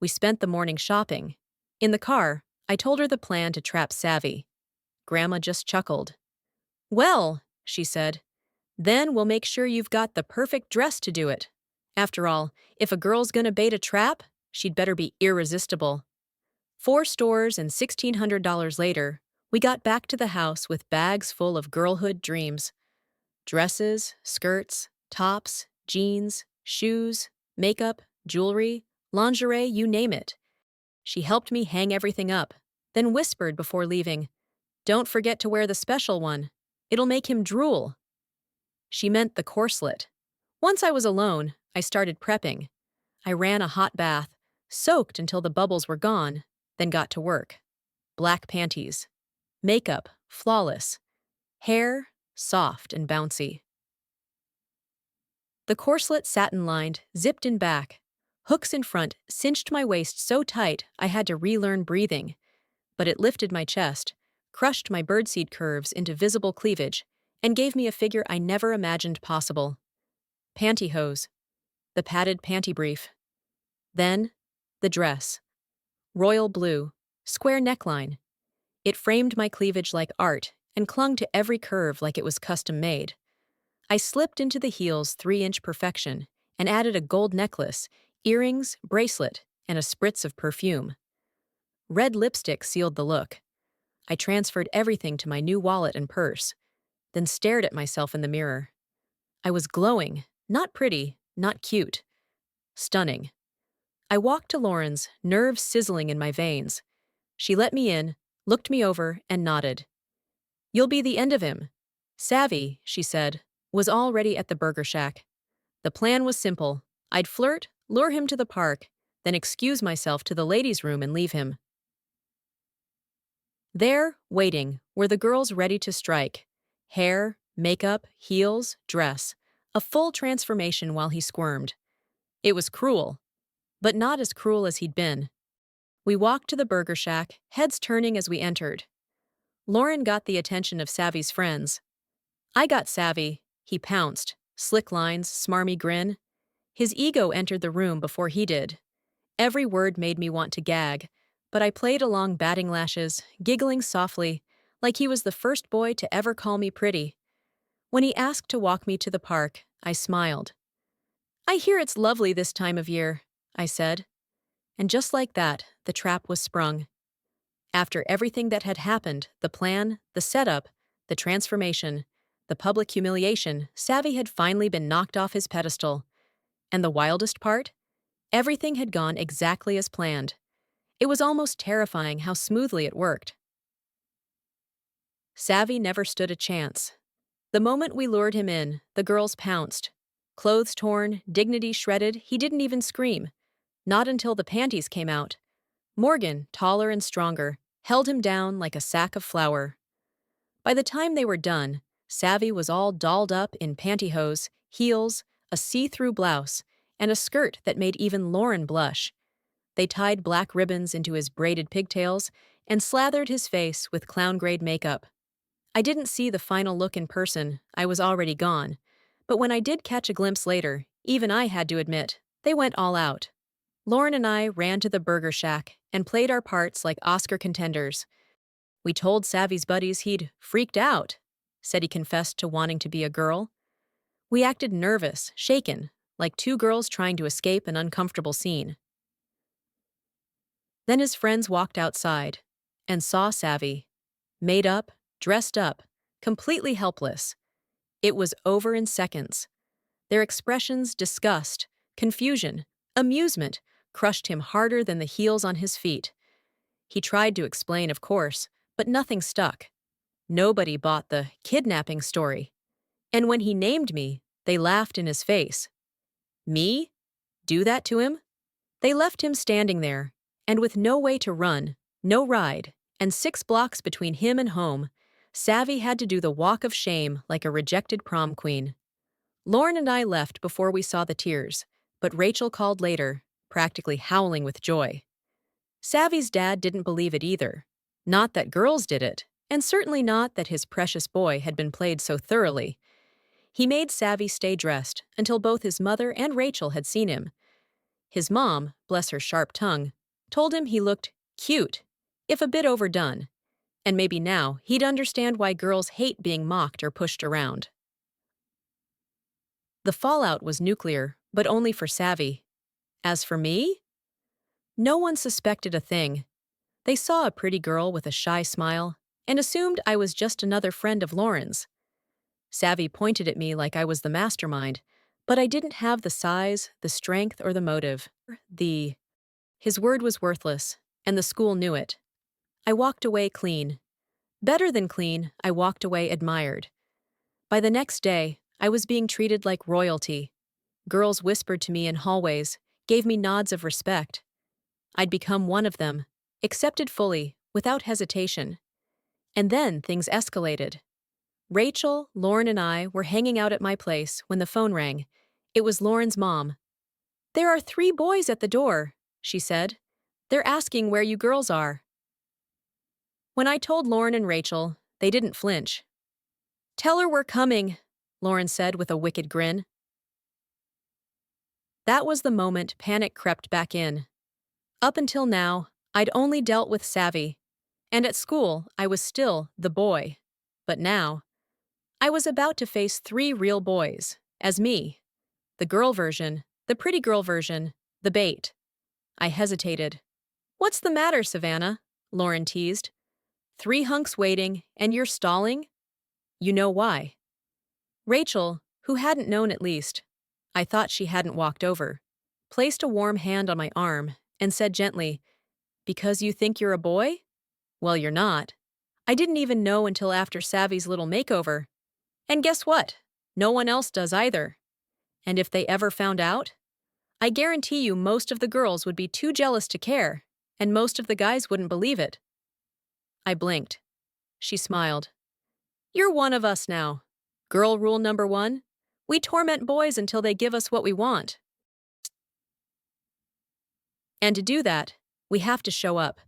We spent the morning shopping. In the car, I told her the plan to trap Savvy. Grandma just chuckled. "Well," she said, "then we'll make sure you've got the perfect dress to do it. After all, if a girl's gonna bait a trap, she'd better be irresistible." 4 stores and $1,600 later, we got back to the house with bags full of girlhood dreams. Dresses, skirts, tops, jeans, shoes, makeup, jewelry, lingerie, you name it. She helped me hang everything up, then whispered before leaving, "Don't forget to wear the special one. It'll make him drool." She meant the corselet. Once I was alone, I started prepping. I ran a hot bath, soaked until the bubbles were gone, then got to work. Black panties. Makeup, flawless. Hair, soft and bouncy. The corselet satin-lined, zipped in back. Hooks in front cinched my waist so tight I had to relearn breathing. But it lifted my chest, crushed my birdseed curves into visible cleavage, and gave me a figure I never imagined possible. Pantyhose. The padded panty brief. Then, the dress. Royal blue, square neckline. It framed my cleavage like art and clung to every curve like it was custom-made. I slipped into the heel's 3-inch perfection and added a gold necklace, earrings, bracelet, and a spritz of perfume. Red lipstick sealed the look. I transferred everything to my new wallet and purse, then stared at myself in the mirror. I was glowing, not pretty, not cute. Stunning. I walked to Lauren's, nerves sizzling in my veins. She let me in, looked me over, and nodded. "You'll be the end of him." Savvy, she said, was already at the burger shack. The plan was simple. I'd flirt, lure him to the park, then excuse myself to the ladies' room and leave him. There, waiting, were the girls ready to strike. Hair, makeup, heels, dress. A full transformation while he squirmed. It was cruel, but not as cruel as he'd been. We walked to the burger shack, heads turning as we entered. Lauren got the attention of Savvy's friends. I got Savvy. He pounced. Slick lines, smarmy grin. His ego entered the room before he did. Every word made me want to gag, but I played along batting lashes, giggling softly, like he was the first boy to ever call me pretty. When he asked to walk me to the park, I smiled. "I hear it's lovely this time of year," I said. And just like that, the trap was sprung. After everything that had happened, the plan, the setup, the transformation, the public humiliation, Savvy had finally been knocked off his pedestal. And the wildest part? Everything had gone exactly as planned. It was almost terrifying how smoothly it worked. Savvy never stood a chance. The moment we lured him in, the girls pounced. Clothes torn, dignity shredded, he didn't even scream. Not until the panties came out. Morgan, taller and stronger, held him down like a sack of flour. By the time they were done, Savvy was all dolled up in pantyhose, heels, a see-through blouse, and a skirt that made even Lauren blush. They tied black ribbons into his braided pigtails and slathered his face with clown-grade makeup. I didn't see the final look in person, I was already gone. But when I did catch a glimpse later, even I had to admit, they went all out. Lauren and I ran to the burger shack and played our parts like Oscar contenders. We told Savvy's buddies he'd freaked out, said he confessed to wanting to be a girl. We acted nervous, shaken, like two girls trying to escape an uncomfortable scene. Then his friends walked outside and saw Savvy, made up, dressed up, completely helpless. It was over in seconds. Their expressions, disgust, confusion, amusement, crushed him harder than the heels on his feet. He tried to explain, of course, but nothing stuck. Nobody bought the kidnapping story. And when he named me, they laughed in his face. Me? Do that to him? They left him standing there, and with no way to run, no ride, and 6 blocks between him and home, Savvy had to do the walk of shame like a rejected prom queen. Lauren and I left before we saw the tears, but Rachel called later, practically howling with joy. Savvy's dad didn't believe it either. Not that girls did it, and certainly not that his precious boy had been played so thoroughly. He made Savvy stay dressed until both his mother and Rachel had seen him. His mom, bless her sharp tongue, told him he looked cute, if a bit overdone, and maybe now he'd understand why girls hate being mocked or pushed around. The fallout was nuclear, but only for Savvy. As for me? No one suspected a thing. They saw a pretty girl with a shy smile and assumed I was just another friend of Lauren's. Savvy pointed at me like I was the mastermind, but I didn't have the size, the strength, or the motive. His word was worthless, and the school knew it. I walked away clean. Better than clean, I walked away admired. By the next day, I was being treated like royalty. Girls whispered to me in hallways, gave me nods of respect. I'd become one of them, accepted fully, without hesitation. And then things escalated. Rachel, Lauren, and I were hanging out at my place when the phone rang. It was Lauren's mom. "There are 3 boys at the door," she said. "They're asking where you girls are." When I told Lauren and Rachel, they didn't flinch. "Tell her we're coming," Lauren said with a wicked grin. That was the moment panic crept back in. Up until now, I'd only dealt with Savvy, and at school I was still the boy. But now, I was about to face 3 real boys, as me. The girl version, the pretty girl version, the bait. I hesitated. "What's the matter, Savannah?" Lauren teased. 3 hunks waiting, and you're stalling? You know why. Rachel, who hadn't known at least, I thought she hadn't walked over, placed a warm hand on my arm and said gently, "Because you think you're a boy? Well, you're not. I didn't even know until after Savvy's little makeover. And guess what? No one else does either. And if they ever found out, I guarantee you most of the girls would be too jealous to care, and most of the guys wouldn't believe it." I blinked. She smiled. "You're one of us now. Girl rule number 1, we torment boys until they give us what we want. And to do that, we have to show up.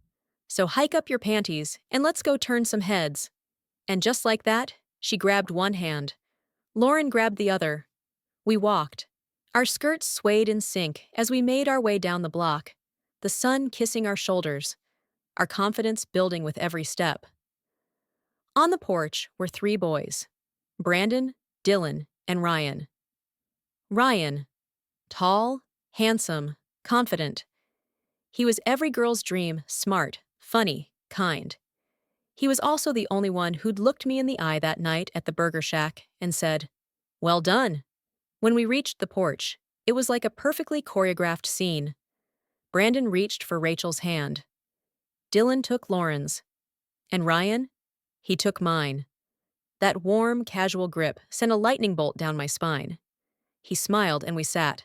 So hike up your panties and let's go turn some heads." And just like that, she grabbed one hand. Lauren grabbed the other. We walked. Our skirts swayed in sync as we made our way down the block, the sun kissing our shoulders, our confidence building with every step. On the porch were 3 boys, Brandon, Dylan, and Ryan. Ryan, tall, handsome, confident. He was every girl's dream, smart, funny, kind. He was also the only one who'd looked me in the eye that night at the burger shack and said, "Well done." When we reached the porch, it was like a perfectly choreographed scene. Brandon reached for Rachel's hand. Dylan took Lauren's. And Ryan? He took mine. That warm, casual grip sent a lightning bolt down my spine. He smiled and we sat.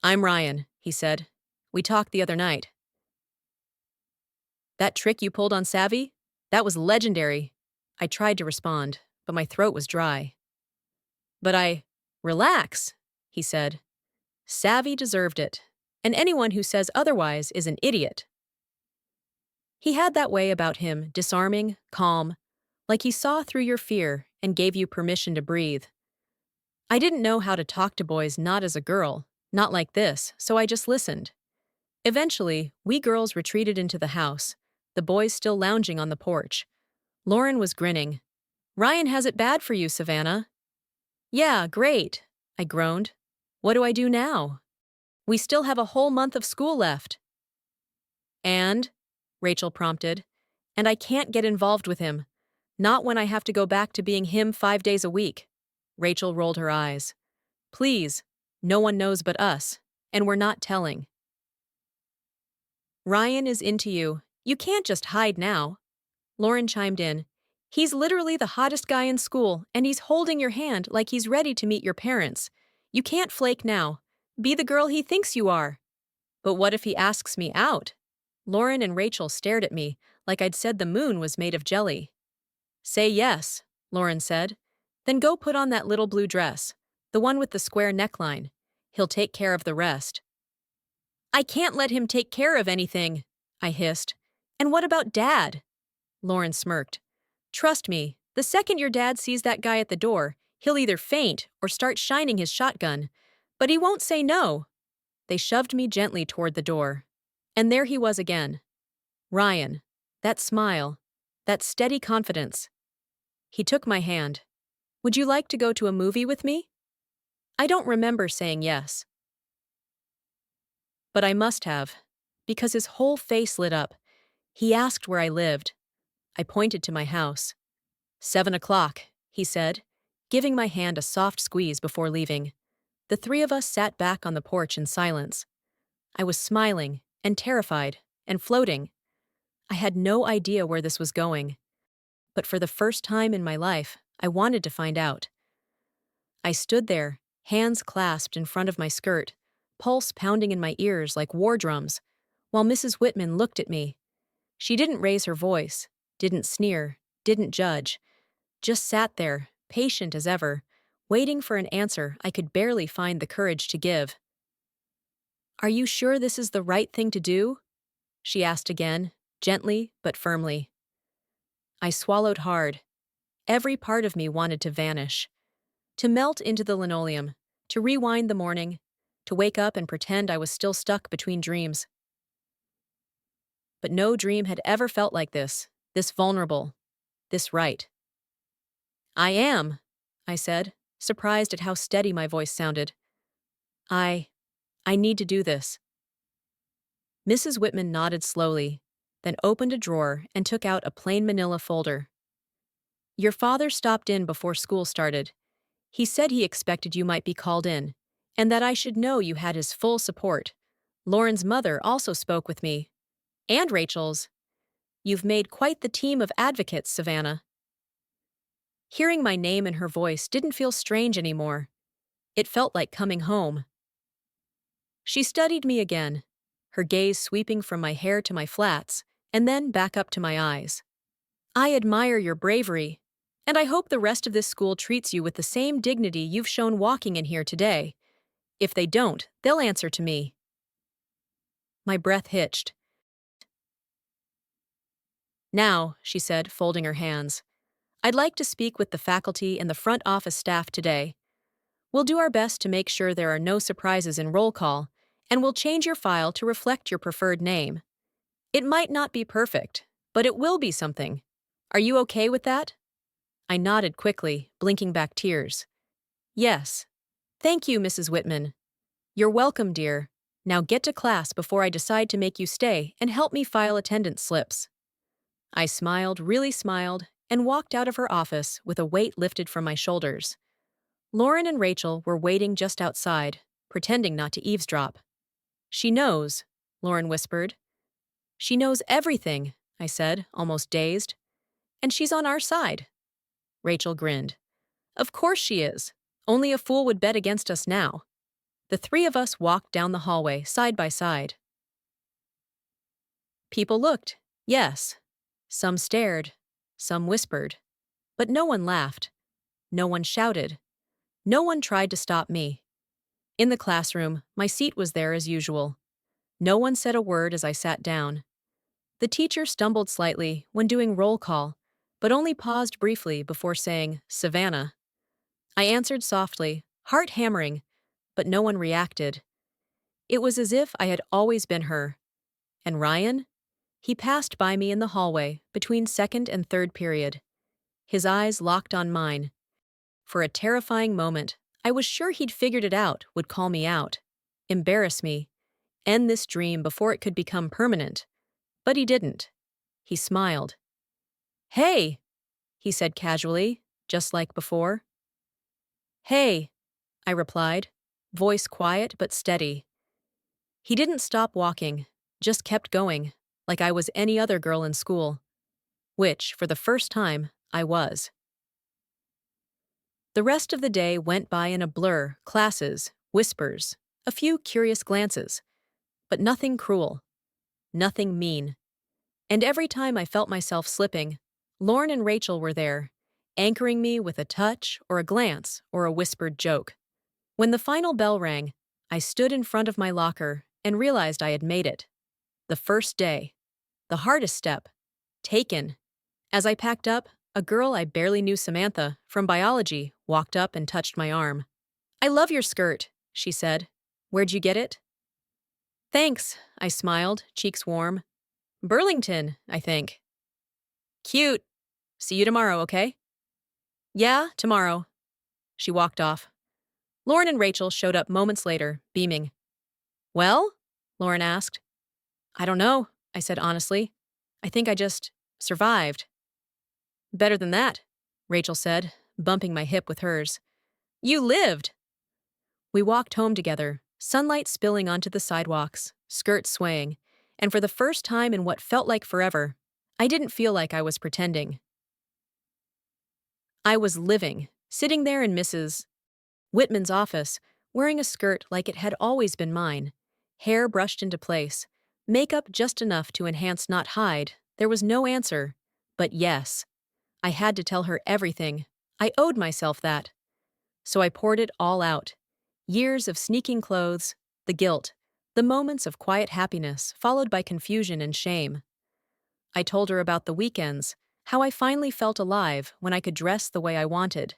"I'm Ryan," he said. "We talked the other night." "That trick you pulled on Savvy? That was legendary." I tried to respond, but my throat was dry. "But I—" "Relax," he said. "Savvy deserved it, and anyone who says otherwise is an idiot." He had that way about him, disarming, calm, like he saw through your fear and gave you permission to breathe. I didn't know how to talk to boys not as a girl, not like this, so I just listened. Eventually, we girls retreated into the house, the boys still lounging on the porch. Lauren was grinning. "Ryan has it bad for you, Savannah." "Yeah, great," I groaned. "What do I do now? We still have a whole month of school left." "And?" Rachel prompted. "And I can't get involved with him. Not when I have to go back to being him 5 days a week." Rachel rolled her eyes. "Please, no one knows but us, and we're not telling." "Ryan is into you. You can't just hide now." Lauren chimed in. "He's literally the hottest guy in school, and he's holding your hand like he's ready to meet your parents. You can't flake now. Be the girl he thinks you are." "But what if he asks me out?" Lauren and Rachel stared at me like I'd said the moon was made of jelly. "Say yes," Lauren said. "Then go put on that little blue dress, the one with the square neckline. He'll take care of the rest." "I can't let him take care of anything," I hissed. "And what about Dad?" Lauren smirked. "Trust me, the second your dad sees that guy at the door, he'll either faint or start shining his shotgun. But he won't say no." They shoved me gently toward the door. And there he was again. Ryan. That smile. That steady confidence. He took my hand. "Would you like to go to a movie with me?" I don't remember saying yes. But I must have, because his whole face lit up. He asked where I lived. I pointed to my house. 7 o'clock, he said, giving my hand a soft squeeze before leaving. The three of us sat back on the porch in silence. I was smiling, and terrified, and floating. I had no idea where this was going. But for the first time in my life, I wanted to find out. I stood there, hands clasped in front of my skirt, pulse pounding in my ears like war drums, while Mrs. Wittmann looked at me. She didn't raise her voice, didn't sneer, didn't judge, just sat there, patient as ever, waiting for an answer I could barely find the courage to give. "Are you sure this is the right thing to do?" she asked again, gently but firmly. I swallowed hard. Every part of me wanted to vanish, to melt into the linoleum, to rewind the morning, to wake up and pretend I was still stuck between dreams. But no dream had ever felt like this vulnerable, this right. "I am," I said, surprised at how steady my voice sounded. I need to do this." Mrs. Wittmann nodded slowly, then opened a drawer and took out a plain manila folder. "Your father stopped in before school started. He said he expected you might be called in, and that I should know you had his full support. Lauren's mother also spoke with me. And Rachel's. You've made quite the team of advocates, Savannah." Hearing my name and her voice didn't feel strange anymore. It felt like coming home. She studied me again, her gaze sweeping from my hair to my flats, and then back up to my eyes. "I admire your bravery, and I hope the rest of this school treats you with the same dignity you've shown walking in here today. If they don't, they'll answer to me." My breath hitched. "Now," she said, folding her hands, "I'd like to speak with the faculty and the front office staff today. We'll do our best to make sure there are no surprises in roll call, and we'll change your file to reflect your preferred name. It might not be perfect, but it will be something. Are you okay with that?" I nodded quickly, blinking back tears. "Yes. Thank you, Mrs. Wittmann." "You're welcome, dear. Now get to class before I decide to make you stay and help me file attendance slips." I smiled, really smiled, and walked out of her office with a weight lifted from my shoulders. Lauren and Rachel were waiting just outside, pretending not to eavesdrop. "She knows," Lauren whispered. "She knows everything," I said, almost dazed. "And she's on our side." Rachel grinned. Of course she is. Only a fool would bet against us now. The three of us walked down the hallway, side by side. People looked, yes. Some stared, some whispered. But no one laughed. No one shouted. No one tried to stop me. In the classroom, my seat was there as usual. No one said a word as I sat down. The teacher stumbled slightly when doing roll call, but only paused briefly before saying, Savannah. I answered softly, heart hammering, but no one reacted. It was as if I had always been her. And Ryan? He passed by me in the hallway between second and third period. His eyes locked on mine. For a terrifying moment, I was sure he'd figured it out, would call me out, embarrass me, end this dream before it could become permanent. But he didn't. He smiled. Hey, he said casually, just like before. Hey, I replied, voice quiet but steady. He didn't stop walking, just kept going, like I was any other girl in school. Which, for the first time, I was. The rest of the day went by in a blur, classes, whispers, a few curious glances. But nothing cruel, nothing mean. And every time I felt myself slipping, Lauren and Rachel were there, anchoring me with a touch or a glance or a whispered joke. When the final bell rang, I stood in front of my locker and realized I had made it. The first day. The hardest step. Taken. As I packed up, a girl I barely knew, Samantha, from biology, walked up and touched my arm. I love your skirt, she said. Where'd you get it? Thanks, I smiled, cheeks warm. Burlington, I think. Cute. See you tomorrow, okay? Yeah, tomorrow. She walked off. Lauren and Rachel showed up moments later, beaming. Well? Lauren asked. I don't know, I said honestly. I think I just survived. Better than that, Rachel said, bumping my hip with hers. You lived! We walked home together, sunlight spilling onto the sidewalks, skirts swaying, and for the first time in what felt like forever, I didn't feel like I was pretending. I was living, sitting there in Mrs. Wittmann's office, wearing a skirt like it had always been mine, hair brushed into place, makeup just enough to enhance not hide. There was no answer, but yes. I had to tell her everything. I owed myself that. So I poured it all out. Years of sneaking clothes, the guilt, the moments of quiet happiness followed by confusion and shame. I told her about the weekends, how I finally felt alive when I could dress the way I wanted.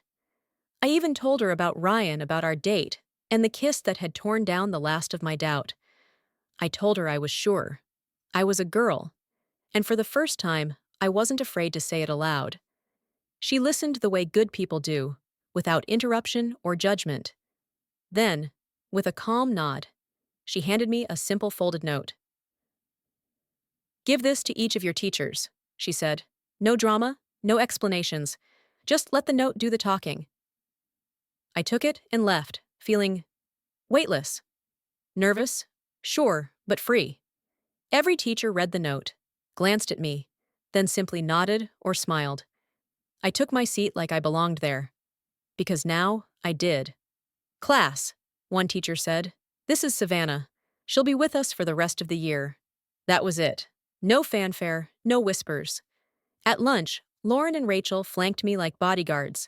I even told her about Ryan, about our date, and the kiss that had torn down the last of my doubt. I told her I was sure. I was a girl. And for the first time, I wasn't afraid to say it aloud. She listened the way good people do, without interruption or judgment. Then, with a calm nod, she handed me a simple folded note. Give this to each of your teachers, she said. No drama, no explanations. Just let the note do the talking. I took it and left, feeling weightless. Nervous, sure, but free. Every teacher read the note, glanced at me, then simply nodded or smiled. I took my seat like I belonged there. Because now I did. Class, one teacher said. This is Savannah. She'll be with us for the rest of the year. That was it. No fanfare, no whispers. At lunch, Lauren and Rachel flanked me like bodyguards.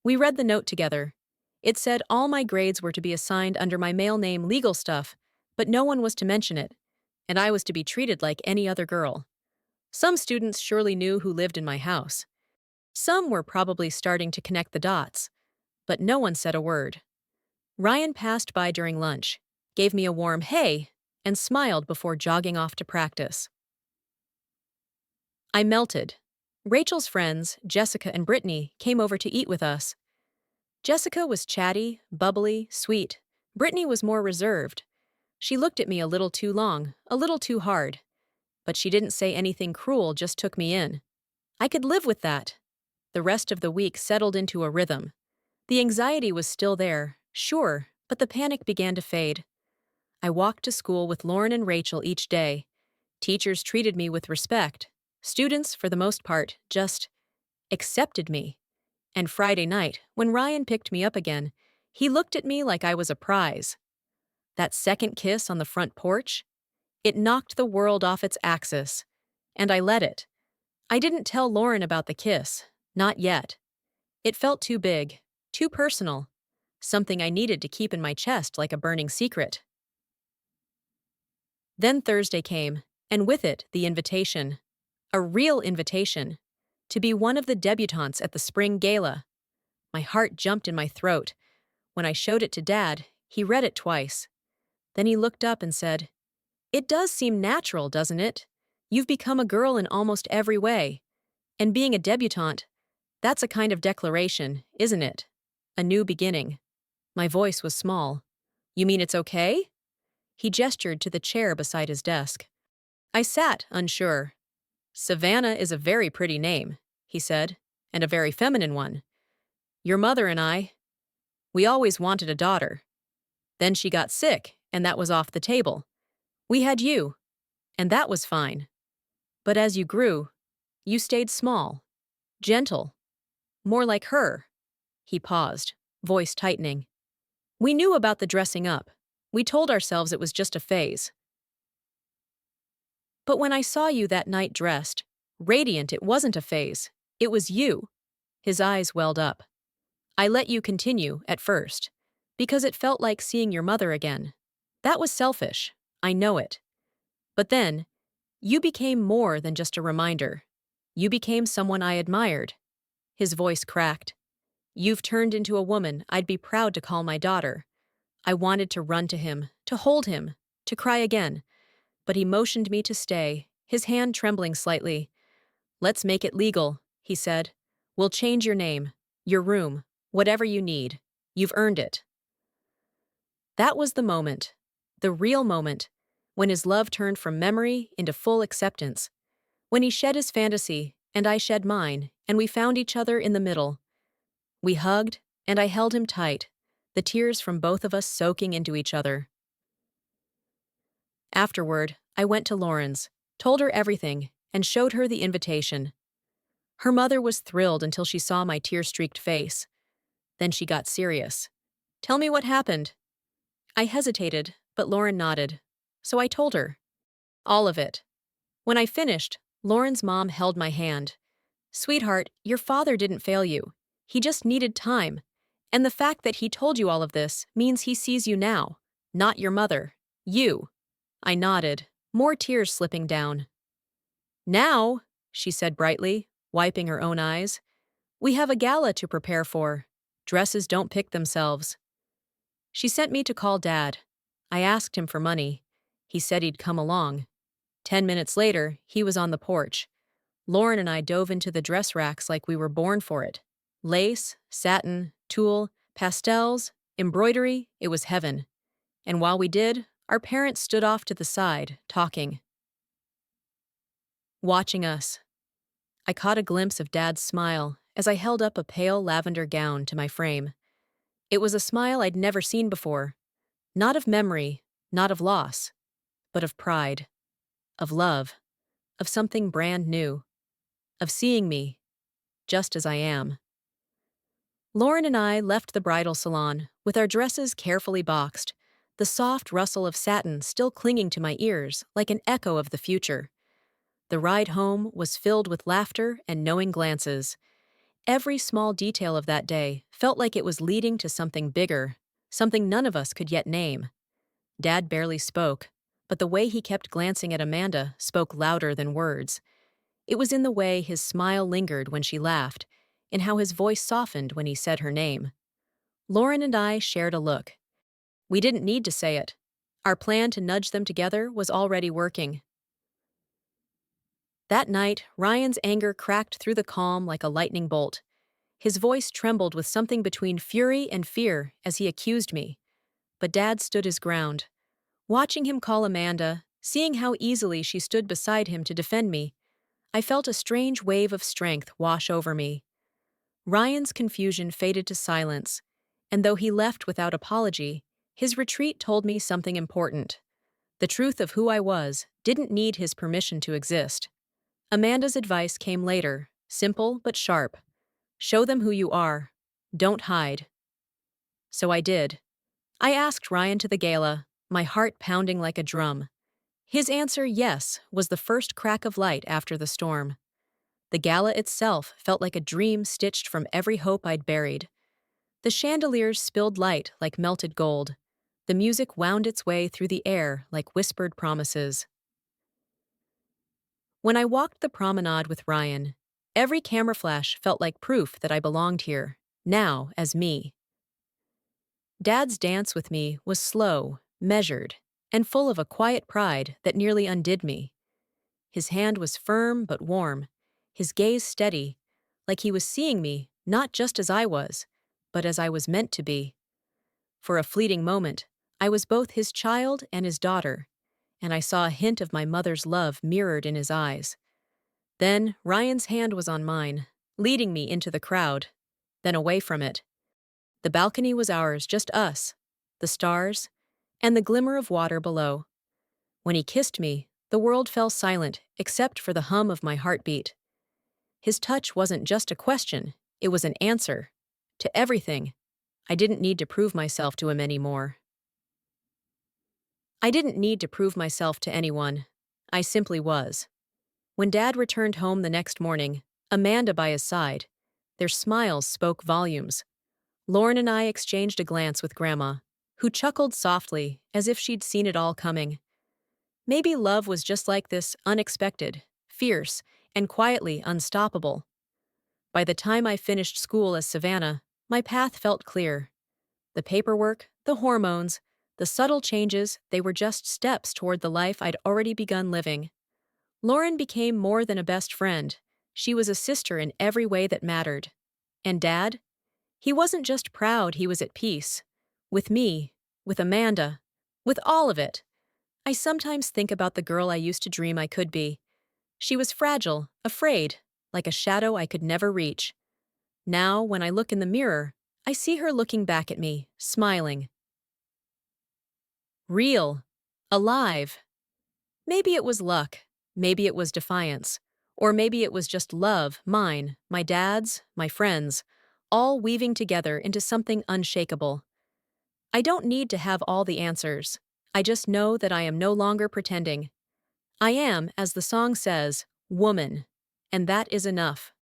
We read the note together. It said all my grades were to be assigned under my male name legal stuff, but no one was to mention it, and I was to be treated like any other girl. Some students surely knew who lived in my house. Some were probably starting to connect the dots, but no one said a word. Ryan passed by during lunch, gave me a warm hey, and smiled before jogging off to practice. I melted. Rachel's friends, Jessica and Brittany, came over to eat with us. Jessica was chatty, bubbly, sweet. Brittany was more reserved. She looked at me a little too long, a little too hard. But she didn't say anything cruel, just took me in. I could live with that. The rest of the week settled into a rhythm. The anxiety was still there, sure, but the panic began to fade. I walked to school with Lauren and Rachel each day. Teachers treated me with respect. Students, for the most part, just accepted me. And Friday night, when Ryan picked me up again, he looked at me like I was a prize. That second kiss on the front porch? It knocked the world off its axis. And I let it. I didn't tell Lauren about the kiss. Not yet. It felt too big, too personal. Something I needed to keep in my chest like a burning secret. Then Thursday came, and with it, the invitation. A real invitation. To be one of the debutantes at the spring gala. My heart jumped in my throat. When I showed it to Dad, he read it twice. Then he looked up and said, "It does seem natural, doesn't it? You've become a girl in almost every way. And being a debutante, that's a kind of declaration, isn't it? A new beginning." My voice was small. "You mean it's okay?" He gestured to the chair beside his desk. I sat, unsure. "Savannah is a very pretty name," he said, "and a very feminine one. Your mother and we always wanted a daughter. Then she got sick, and that was off the table. We had you, and that was fine. But as you grew, you stayed small, gentle, more like her." He paused, voice tightening. "We knew about the dressing up. We told ourselves it was just a phase. But when I saw you that night dressed, radiant, it wasn't a phase. It was you." His eyes welled up. "I let you continue, at first, because it felt like seeing your mother again. That was selfish. I know it. But then, you became more than just a reminder. You became someone I admired." His voice cracked. "You've turned into a woman I'd be proud to call my daughter." I wanted to run to him, to hold him, to cry again. But he motioned me to stay, his hand trembling slightly. "Let's make it legal," he said. "We'll change your name, your room, whatever you need. You've earned it." That was the moment, the real moment, when his love turned from memory into full acceptance. When he shed his fantasy, and I shed mine, and we found each other in the middle. We hugged, and I held him tight, the tears from both of us soaking into each other. Afterward, I went to Lauren's, told her everything, and showed her the invitation. Her mother was thrilled until she saw my tear-streaked face. Then she got serious. "Tell me what happened." I hesitated, but Lauren nodded. So I told her. All of it. When I finished, Lauren's mom held my hand. "Sweetheart, your father didn't fail you. He just needed time. And the fact that he told you all of this means he sees you now. Not your mother. You." I nodded, more tears slipping down. "Now," she said brightly, wiping her own eyes, "we have a gala to prepare for. Dresses don't pick themselves." She sent me to call Dad. I asked him for money. He said he'd come along. 10 minutes later, he was on the porch. Lauren and I dove into the dress racks like we were born for it. Lace, satin, tulle, pastels, embroidery, it was heaven. And while we did, our parents stood off to the side, talking. Watching us. I caught a glimpse of Dad's smile as I held up a pale lavender gown to my frame. It was a smile I'd never seen before. Not of memory, not of loss, but of pride, of love, of something brand new, of seeing me, just as I am. Lauren and I left the bridal salon, with our dresses carefully boxed, the soft rustle of satin still clinging to my ears like an echo of the future. The ride home was filled with laughter and knowing glances. Every small detail of that day felt like it was leading to something bigger, something none of us could yet name. Dad barely spoke, but the way he kept glancing at Amanda spoke louder than words. It was in the way his smile lingered when she laughed, in how his voice softened when he said her name. Lauren and I shared a look. We didn't need to say it. Our plan to nudge them together was already working. That night, Ryan's anger cracked through the calm like a lightning bolt. His voice trembled with something between fury and fear as he accused me. But Dad stood his ground. Watching him call Amanda, seeing how easily she stood beside him to defend me, I felt a strange wave of strength wash over me. Ryan's confusion faded to silence, and though he left without apology, his retreat told me something important. The truth of who I was didn't need his permission to exist. Amanda's advice came later, simple but sharp. Show them who you are. Don't hide. So I did. I asked Ryan to the gala, my heart pounding like a drum. His answer, yes, was the first crack of light after the storm. The gala itself felt like a dream stitched from every hope I'd buried. The chandeliers spilled light like melted gold. The music wound its way through the air like whispered promises. When I walked the promenade with Ryan, every camera flash felt like proof that I belonged here, now as me. Dad's dance with me was slow, measured, and full of a quiet pride that nearly undid me. His hand was firm but warm, his gaze steady, like he was seeing me not just as I was, but as I was meant to be. For a fleeting moment, I was both his child and his daughter, and I saw a hint of my mother's love mirrored in his eyes. Then Ryan's hand was on mine, leading me into the crowd, then away from it. The balcony was ours, just us, the stars, and the glimmer of water below. When he kissed me, the world fell silent except for the hum of my heartbeat. His touch wasn't just a question, it was an answer. To everything. I didn't need to prove myself to him anymore. I didn't need to prove myself to anyone. I simply was. When Dad returned home the next morning, Amanda by his side, their smiles spoke volumes. Lauren and I exchanged a glance with Grandma, who chuckled softly as if she'd seen it all coming. Maybe love was just like this, unexpected, fierce, and quietly unstoppable. By the time I finished school as Savannah, my path felt clear. The paperwork, the hormones, the subtle changes, they were just steps toward the life I'd already begun living. Lauren became more than a best friend. She was a sister in every way that mattered. And Dad? He wasn't just proud, he was at peace. With me, with Amanda, with all of it. I sometimes think about the girl I used to dream I could be. She was fragile, afraid, like a shadow I could never reach. Now, when I look in the mirror, I see her looking back at me, smiling. Real. Alive. Maybe it was luck. Maybe it was defiance. Or maybe it was just love, mine, my dad's, my friends, all weaving together into something unshakable. I don't need to have all the answers. I just know that I am no longer pretending. I am, as the song says, woman. And that is enough.